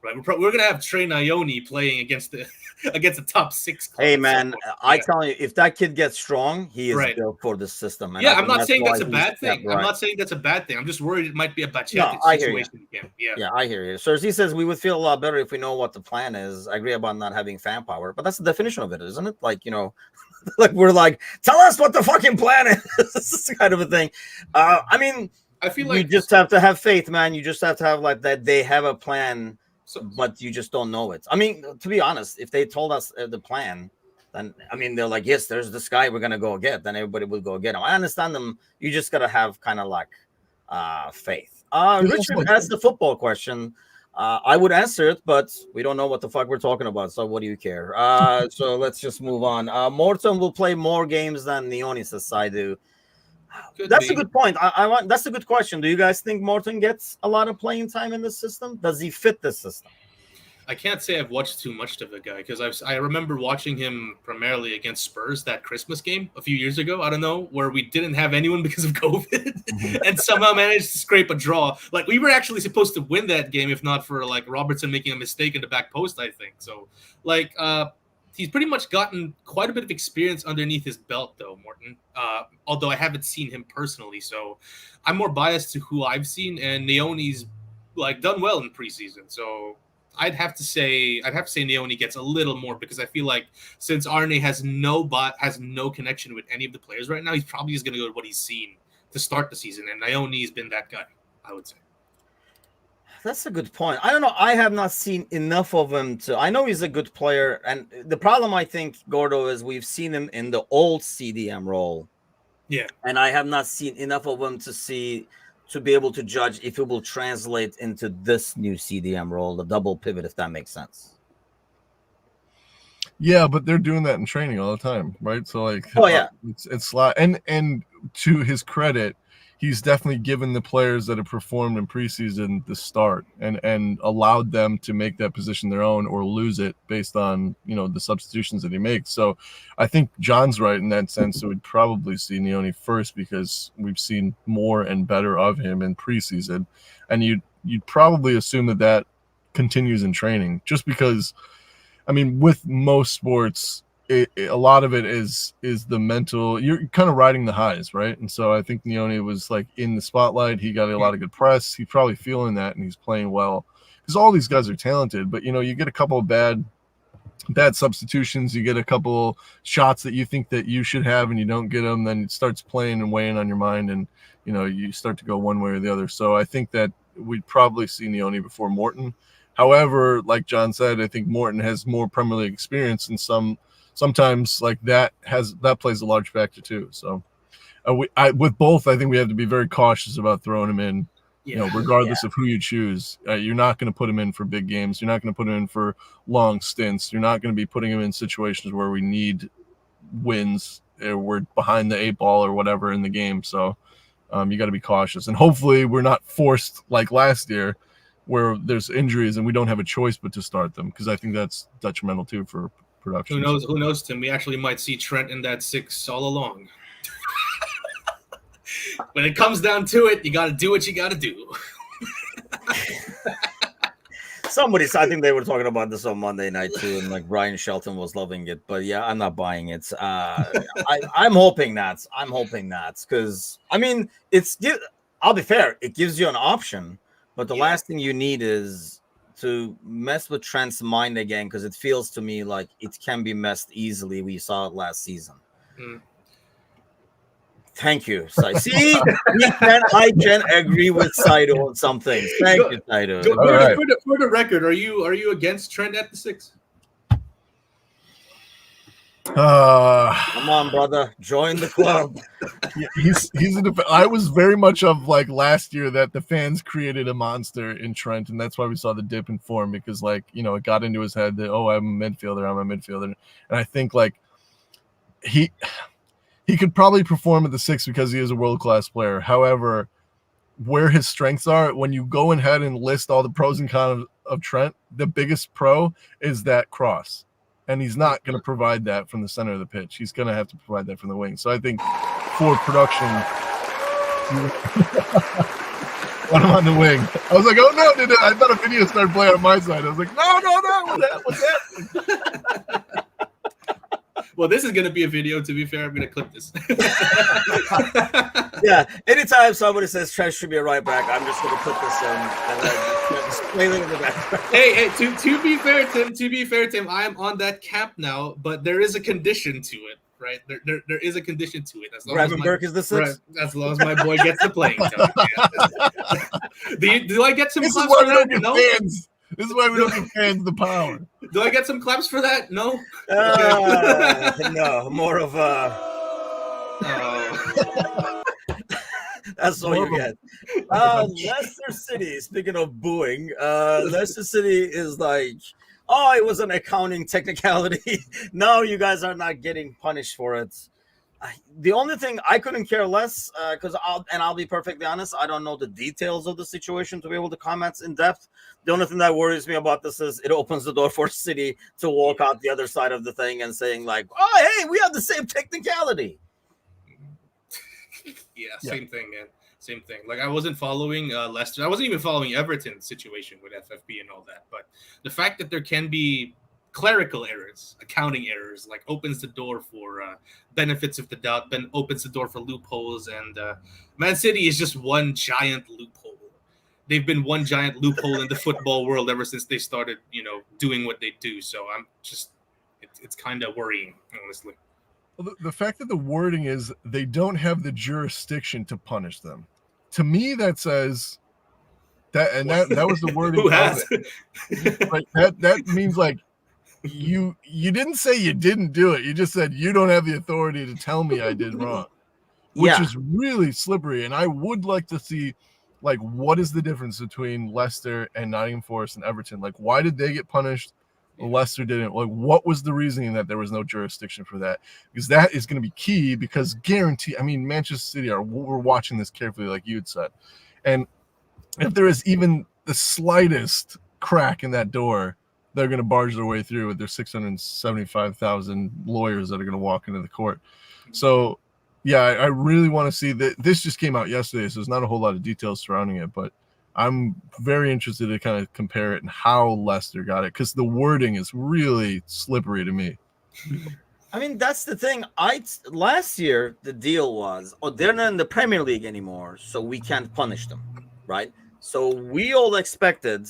[SPEAKER 2] Right, we're gonna have Trey Nyoni playing against the top 6 club.
[SPEAKER 1] Hey man, I tell you, if that kid gets strong, he is built for the system.
[SPEAKER 2] And I'm not saying that's a bad thing. I'm not saying that's a bad thing. I'm just worried it might be a Bachata situation again. Yeah, I
[SPEAKER 1] hear you. So he says we would feel a lot better if we know what the plan is. I agree about not having fan power, but that's the definition of it, isn't it? Like like we're like, tell us what the fucking plan is. This is kind of a thing. I mean,
[SPEAKER 2] I feel like
[SPEAKER 1] you just have to have faith, man. You just have to have like that. They have a plan. But you just don't know it. I mean, to be honest, if they told us the plan, then they're like, yes, there's this guy we're gonna go get. Then everybody will go get him. I understand them. You just gotta have kind of like faith. Richard asked the football question. I would answer it, but we don't know what the fuck we're talking about. So what do you care? So let's just move on. Morton will play more games than Nyoni, says Saidu. That's a good point. That's a good question. Do you guys think Morton gets a lot of playing time in this system? Does he fit this system?
[SPEAKER 2] I can't say I've watched too much of the guy because I remember watching him primarily against Spurs that Christmas game a few years ago. I don't know, where we didn't have anyone because of COVID and somehow managed to scrape a draw. Like we were actually supposed to win that game if not for like Robertson making a mistake in the back post, I think. So like he's pretty much gotten quite a bit of experience underneath his belt, though, Morton. Although I haven't seen him personally, so I'm more biased to who I've seen. And Nyoni's like done well in preseason, so I'd have to say Nyoni gets a little more because I feel like since Arne has no connection with any of the players right now, he's probably just going to go with what he's seen to start the season. And Nyoni's been that guy, I would say.
[SPEAKER 1] That's a good point. I don't know. I have not seen enough of him to. I know he's a good player, and the problem I think, Gordo, is we've seen him in the old CDM role.
[SPEAKER 2] Yeah,
[SPEAKER 1] and I have not seen enough of him to be able to judge if it will translate into this new CDM role, the double pivot, if that makes sense.
[SPEAKER 3] Yeah, but they're doing that in training all the time, right? So like, it's and to his credit, he's definitely given the players that have performed in preseason the start and allowed them to make that position their own or lose it based on, the substitutions that he makes. So I think John's right in that sense. So we'd probably see Nioni first because we've seen more and better of him in preseason. And you'd probably assume that continues in training just because, with most sports, a lot of it is the mental. You're kind of riding the highs, right? And so I think Nioni was like in the spotlight. He got a lot of good press. He's probably feeling that, and he's playing well because all these guys are talented. But you get a couple of bad substitutions. You get a couple shots that you think that you should have, and you don't get them. Then it starts playing and weighing on your mind, and you start to go one way or the other. So I think that we'd probably see Nioni before Morton. However, like John said, I think Morton has more Premier League experience, and sometimes like that plays a large factor too. So with both, I think we have to be very cautious about throwing him in, regardless of who you choose. You're not going to put him in for big games. You're not going to put him in for long stints. You're not going to be putting him in situations where we need wins or we're behind the 8 ball or whatever in the game. So you got to be cautious, and hopefully we're not forced like last year where there's injuries and we don't have a choice but to start them, because I think that's detrimental too for production.
[SPEAKER 2] Who knows, Tim? We actually might see Trent in that 6 all along. When it comes down to it, you got to do what you got to do.
[SPEAKER 1] I think they were talking about this on Monday night too, and like Brian Shelton was loving it. But yeah, I'm not buying it. I'm hoping not. Because I'll be fair. It gives you an option, but the last thing you need is to mess with Trent's mind again, because it feels to me like it can be messed easily. We saw it last season. Thank you, Sai. See, I can agree with Saito on some things. Thank you, Saito.
[SPEAKER 2] For the record, are you against Trent at the 6?
[SPEAKER 1] Come on, brother, join the club.
[SPEAKER 3] I was very much of like last year that the fans created a monster in Trent, and that's why we saw the dip in form, because it got into his head that I'm a midfielder, and I think like he could probably perform at the 6 because he is a world-class player. However, where his strengths are, when you go ahead and list all the pros and cons of Trent, the biggest pro is that cross. And he's not going to provide that from the center of the pitch. He's going to have to provide that from the wing. So I think for production, when I'm on the wing, I was like, oh no, I thought a video started playing on my side. I was like, no, what's that?
[SPEAKER 2] Well, this is going to be a video, to be fair. I'm going to clip this.
[SPEAKER 1] Yeah, anytime somebody says Trent should be a right back, I'm just going to put this in and then just play it in the background.
[SPEAKER 2] Hey, to be fair, Tim, I am on that camp now, but there is a condition to it, right? There is a condition to it.
[SPEAKER 1] Gravenberch is the 6?
[SPEAKER 2] As long as my boy gets the playing time. Yeah. Do I get some
[SPEAKER 3] claps
[SPEAKER 2] for that? No.
[SPEAKER 3] Fans. This is why we don't give fans the power.
[SPEAKER 2] Do I get some claps for that? No.
[SPEAKER 1] No, more of a. That's all you get. Leicester City, speaking of booing, Leicester City is like, it was an accounting technicality. No, you guys are not getting punished for it. The only thing I couldn't care less, because I'll be perfectly honest, I don't know the details of the situation to be able to comment in depth. The only thing that worries me about this is it opens the door for City to walk out the other side of the thing and saying like, hey, we have the same technicality.
[SPEAKER 2] Yeah, same thing, man. Same thing. Like, I wasn't following Leicester. I wasn't even following Everton's situation with FFP and all that. But the fact that there can be clerical errors, accounting errors, like opens the door for benefits of the doubt, then opens the door for loopholes. And Man City is just one giant loophole. They've been one giant loophole in the football world ever since they started, doing what they do. So I'm just, it's kind of worrying, honestly.
[SPEAKER 3] Well, the fact that the wording is they don't have the jurisdiction to punish them, to me that says That was the wording.
[SPEAKER 2] Who has?
[SPEAKER 3] Like that means like you didn't say you didn't do it. You just said you don't have the authority to tell me I did wrong, which is really slippery. And I would like to see, like, what is the difference between Leicester and Nottingham Forest and Everton? Like, why did they get punished? Leicester didn't. Like, what was the reasoning that there was no jurisdiction for that? Because that is going to be key. Because guarantee, I mean, Manchester City we're watching this carefully, like you had said, and if there is even the slightest crack in that door, they're going to barge their way through with their 675,000 lawyers that are going to walk into the court. So, yeah, I really want to see that. This just came out yesterday, so there's not a whole lot of details surrounding it, but I'm very interested to kind of compare it and how Leicester got it, because the wording is really slippery to me.
[SPEAKER 1] I mean, that's the thing. Last year, the deal was, they're not in the Premier League anymore, so we can't punish them, right? So we all expected,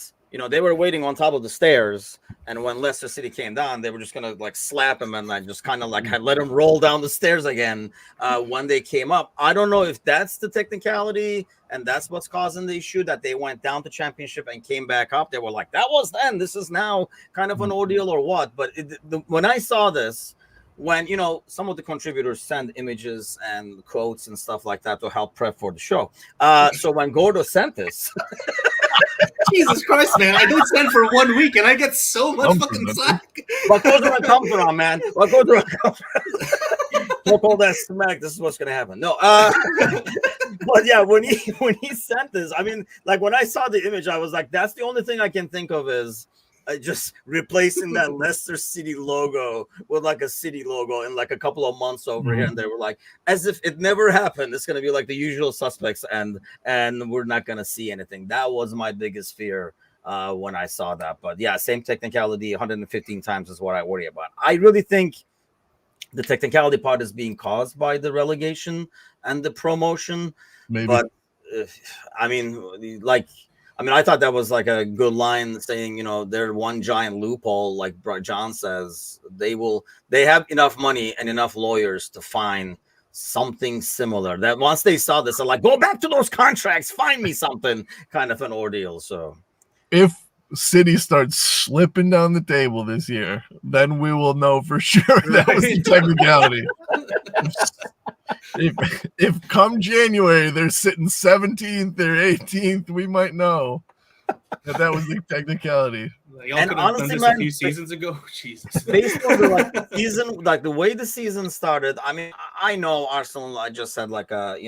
[SPEAKER 1] they were waiting on top of the stairs, and when Leicester City came down, they were just gonna like slap him and like just kind of like let him roll down the stairs again when they came up. I don't know if that's the technicality and that's what's causing the issue, that they went down to Championship and came back up. They were like, that was then, this is now kind of an ordeal or what. But when I saw this, when some of the contributors send images and quotes and stuff like that to help prep for the show, so when Gordo sent this
[SPEAKER 2] Jesus Christ, man, I don't send for 1 week and I get so much fucking slack.
[SPEAKER 1] What goes around comes around, man. What goes around comes around. Don't all that smack. This is what's gonna happen. No, but yeah, when he sent this, I mean, like when I saw the image, I was like, that's the only thing I can think of is just replacing that Leicester City logo with like a City logo in like a couple of months over here, and they were like, as if it never happened. It's gonna be like the usual suspects, and we're not gonna see anything. That was my biggest fear when I saw that. But yeah, same technicality 115 times is what I worry about. I really think the technicality part is being caused by the relegation and the promotion.
[SPEAKER 3] Maybe. But
[SPEAKER 1] I thought that was like a good line saying, they're one giant loophole. Like John says, they have enough money and enough lawyers to find something similar. That once they saw this, they're like, go back to those contracts, find me something, kind of an ordeal. So
[SPEAKER 3] if City starts slipping down the table this year, then we will know for sure that was the technicality. If come January they're sitting 17th or 18th, we might know that was the technicality.
[SPEAKER 2] Y'all could have done this a few seasons ago. Jesus.
[SPEAKER 1] Based on the season, like the way the season started, I mean, I know Arsenal. I just had like a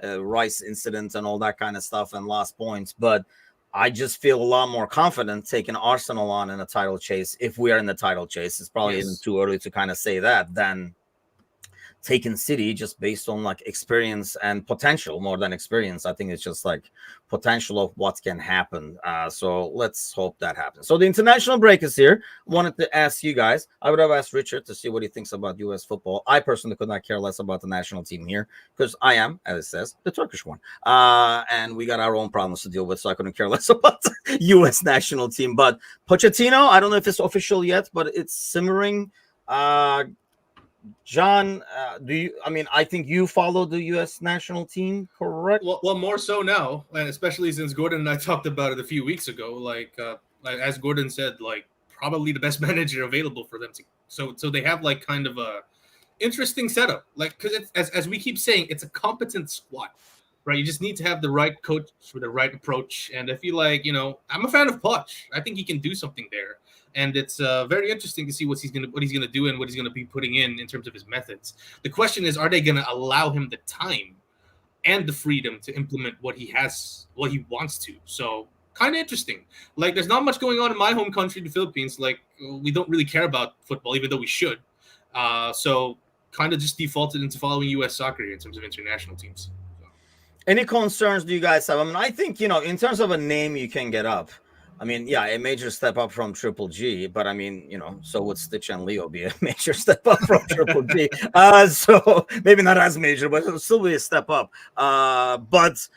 [SPEAKER 1] Rice incident and all that kind of stuff and lost points, but I just feel a lot more confident taking Arsenal on in a title chase. If we are in the title chase, it's probably even too early to kind of say that, than taking City just based on like experience and potential more than experience. I think it's just like potential of what can happen. So let's hope that happens. So the international break is here. Wanted to ask you guys. I would have asked Richard to see what he thinks about U.S. football. I personally could not care less about the national team here because I am, as it says, the Turkish one. And we got our own problems to deal with, so I couldn't care less about the U.S. national team. But Pochettino, I don't know if it's official yet, but it's simmering. John, I think you follow the U.S. national team, correct?
[SPEAKER 2] Well, more so now, and especially since Gordon and I talked about it a few weeks ago. Like as Gordon said, like probably the best manager available for them to. So they have like kind of a interesting setup, like because it's as we keep saying, it's a competent squad, right? You just need to have the right coach for the right approach, and I feel like I'm a fan of Poch. I think he can do something there. And it's very interesting to see what he's gonna do and what he's gonna be putting in terms of his methods. The question is, are they gonna allow him the time and the freedom to implement what he wants to? So kind of interesting. Like, there's not much going on in my home country, the Philippines. Like, we don't really care about football, even though we should. So kind of just defaulted into following U.S. soccer in terms of international teams. So.
[SPEAKER 1] Any concerns do you guys have? I mean, I think in terms of a name you can get up. I mean, yeah, a major step up from Triple G, but I mean, so would Stitch and Leo be a major step up from Triple G. So maybe not as major, but it'll still be a step up. But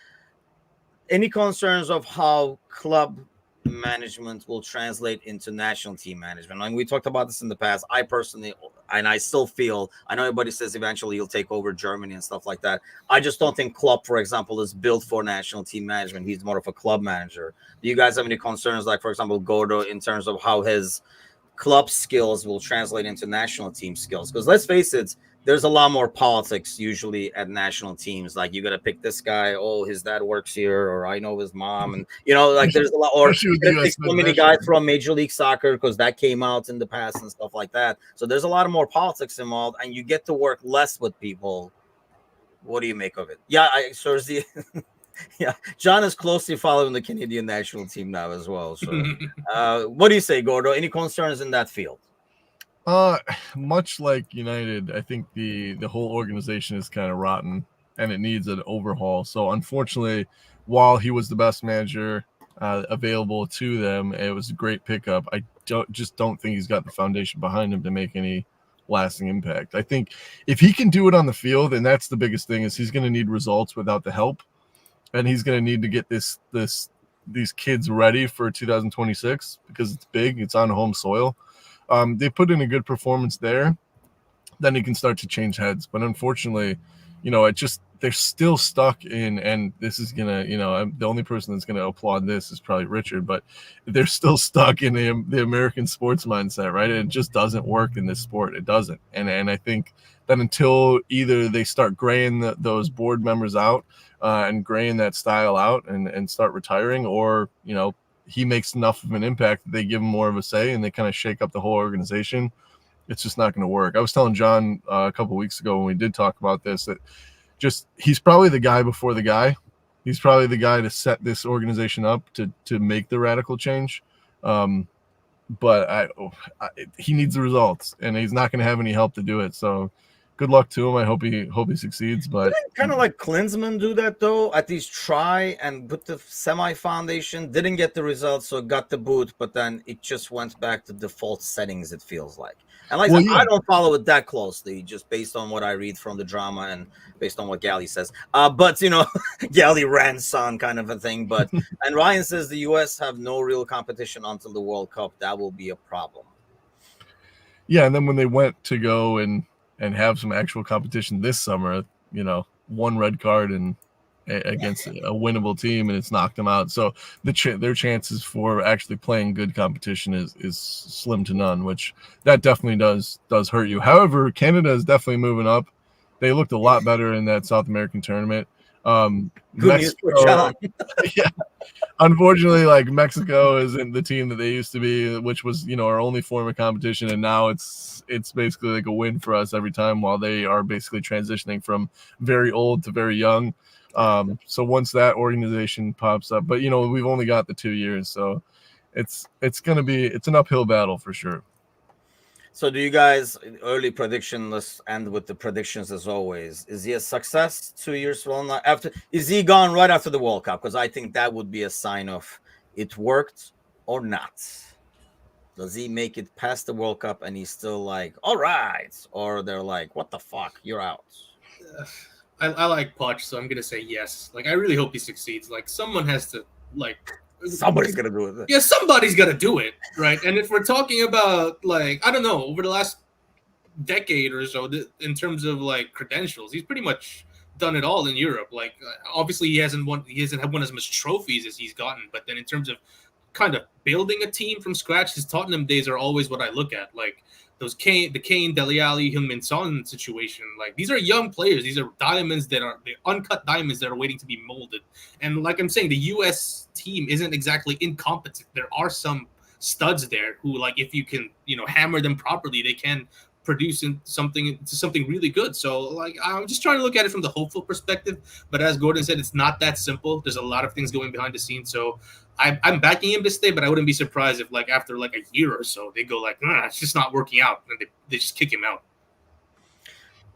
[SPEAKER 1] any concerns of how club management will translate into national team management? I mean, we talked about this in the past. I personally and I still feel, I know everybody says eventually he'll take over Germany and stuff like that. I just don't think Klopp, for example, is built for national team management. He's more of a club manager. Do you guys have any concerns, like, for example, Gordo, in terms of how his club skills will translate into national team skills? Because let's face it, there's a lot more politics usually at national teams. Like, you got to pick this guy. Oh, his dad works here, or I know his mom, and like there's a lot. Or you pick so many guys from Major League Soccer because that came out in the past and stuff like that. So there's a lot of more politics involved, and you get to work less with people. What do you make of it? Yeah, yeah, John is closely following the Canadian national team now as well. So, what do you say, Gordo? Any concerns in that field?
[SPEAKER 3] Much like United, I think the whole organization is kind of rotten and it needs an overhaul. So unfortunately, while he was the best manager available to them, it was a great pickup. I don't think he's got the foundation behind him to make any lasting impact. I think if he can do it on the field, and that's the biggest thing, is he's going to need results without the help, and he's going to need to get these kids ready for 2026 because it's big, it's on home soil. They put in a good performance there, then he can start to change heads. But unfortunately, they're still stuck in, and this is gonna, the only person that's gonna applaud this is probably Richard, but they're still stuck in the American sports mindset, right? It just doesn't work in this sport. It doesn't, and I think that until either they start graying those board members out and graying that style out and start retiring, or he makes enough of an impact that they give him more of a say and they kind of shake up the whole organization, it's just not going to work. I was telling John a couple of weeks ago when we did talk about this that he's probably the guy before the guy. He's probably the guy to set this organization up to make the radical change. But he needs the results, and he's not going to have any help to do it. So good luck to him. I hope he succeeds. But
[SPEAKER 1] didn't kind of like Klinsmann do that though? At least try and put the semi foundation. Didn't get the results, so got the boot, but then it just went back to default settings. It feels like. And like I don't follow it that closely, just based on what I read from the drama and based on what Gally says. But Gally ran son kind of a thing. But and Ryan says the U.S. have no real competition until the World Cup. That will be a problem.
[SPEAKER 3] Yeah, and then when they went to go and have some actual competition this summer, one red card and against a winnable team, and it's knocked them out. So their chances for actually playing good competition is slim to none, which that definitely does hurt you. However, Canada is definitely moving up. They looked a lot better in that South American tournament. Mexico, yeah. Unfortunately, like Mexico isn't the team that they used to be, which was our only form of competition, and now it's basically like a win for us every time, while they are basically transitioning from very old to very young. So once that organization pops up, but we've only got the 2 years, so it's an uphill battle for sure.
[SPEAKER 1] So do you guys, early prediction, let's end with the predictions as always. Is he a success 2 years from now? Is he gone right after the World Cup? Because I think that would be a sign of it worked or not. Does he make it past the World Cup and he's still like, all right? Or they're like, what the fuck? You're out.
[SPEAKER 2] I like Poch, so I'm going to say yes. Like, I really hope he succeeds. Like, someone has to,
[SPEAKER 1] somebody's gonna do it.
[SPEAKER 2] Yeah, somebody's gonna do it, right? And if we're talking about I don't know, over the last decade or so, in terms of credentials, he's pretty much done it all in Europe. Obviously, he hasn't won as much trophies as he's gotten, but then in terms of kind of building a team from scratch, his Tottenham days are always what I look at. The Kane, Dele Alli, Heung-min Son situation. These are young players. These are diamonds the uncut diamonds that are waiting to be molded. And like I'm saying, the U.S. team isn't exactly incompetent. There are some studs there who, if you can, hammer them properly, they can produce something really good. So, I'm just trying to look at it from the hopeful perspective. But as Gordon said, it's not that simple. There's a lot of things going behind the scenes. So I'm backing him to stay, but I wouldn't be surprised if after a year or so they go it's just not working out, and they just kick him out.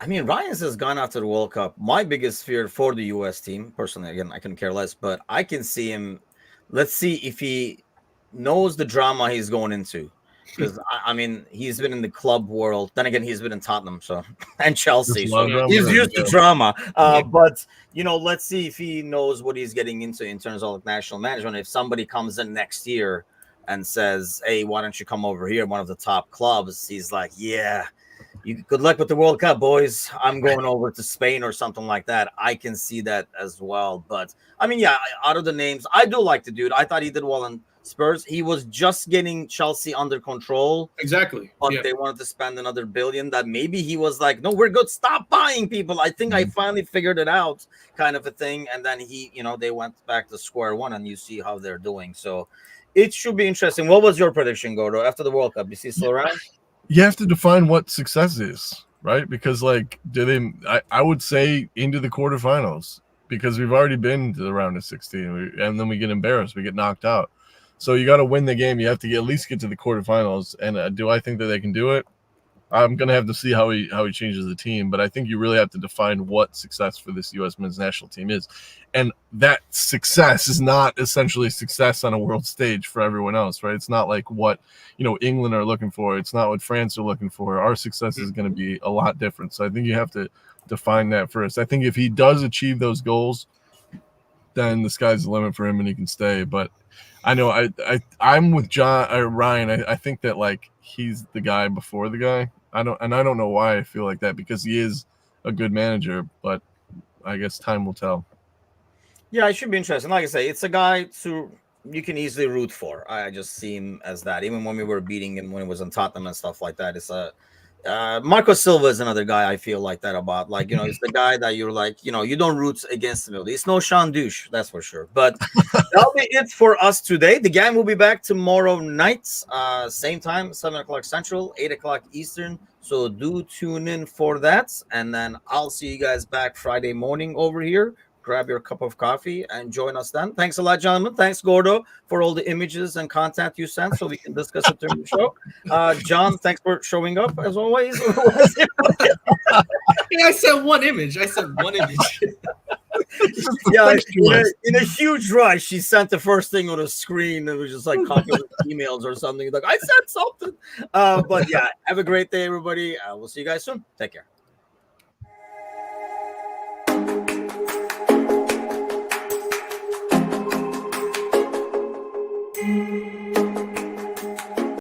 [SPEAKER 1] I mean, Ryan has gone after the World Cup. My biggest fear for the U.S. team, personally, again, I couldn't care less, but I can see him. Let's see if he knows the drama he's going into. Because I mean, he's been in the club world. Then again, he's been in Tottenham, and Chelsea. So he's used to drama. But let's see if he knows what he's getting into in terms of national management. If somebody comes in next year and says, "Hey, why don't you come over here?" One of the top clubs, he's like, "Yeah, Good luck with the World Cup, boys. I'm going over to Spain or something like that. I can see that as well. But I mean, yeah, out of the names, I do like the dude. I thought he did well in Spurs. He was just getting Chelsea under control.
[SPEAKER 2] Exactly.
[SPEAKER 1] But they wanted to spend another billion. That maybe he was like, no, we're good. Stop buying people. I think I finally figured it out, kind of a thing. And then they went back to square one, and you see how they're doing. So it should be interesting. What was your prediction, Gordo, after the World Cup? You see still around?
[SPEAKER 3] You have to define what success is, right? Because I would say into the quarterfinals, because we've already been to the round of 16, and then we get embarrassed, we get knocked out. So you got to win the game. You have to at least get to the quarterfinals. And do I think that they can do it? I'm gonna have to see how he changes the team, but I think you really have to define what success for this U.S. men's national team is, and that success is not essentially success on a world stage for everyone else, right? It's not like what England are looking for. It's not what France are looking for. Our success is going to be a lot different. So I think you have to define that first. I think if he does achieve those goals, then the sky's the limit for him and he can stay. But I know I'm with Ryan. I think that like he's the guy before the guy. I don't know why I feel like that, because he is a good manager, but I guess time will tell.
[SPEAKER 1] Yeah, it should be interesting. Like I say, it's a guy you can easily root for. I just see him as that. Even when we were beating him when he was in Tottenham and stuff like that, it's Marco Silva is another guy I feel like that about. Like, it's the guy that you're like, you don't root against him. It's no Sean Douche, that's for sure. But that'll be it for us today. The gang will be back tomorrow night, same time, 7 o'clock Central, 8 o'clock Eastern. So do tune in for that. And then I'll see you guys back Friday morning over here. Grab your cup of coffee and join us then. Thanks a lot, gentlemen. Thanks, Gordo, for all the images and content you sent so we can discuss it during the show. John, thanks for showing up as always.
[SPEAKER 2] Yeah, I sent one image.
[SPEAKER 1] Yeah, in a huge rush, she sent the first thing on the screen. It was just like copying emails or something. Like, I said something. But yeah, have a great day, everybody. We'll see you guys soon. Take care.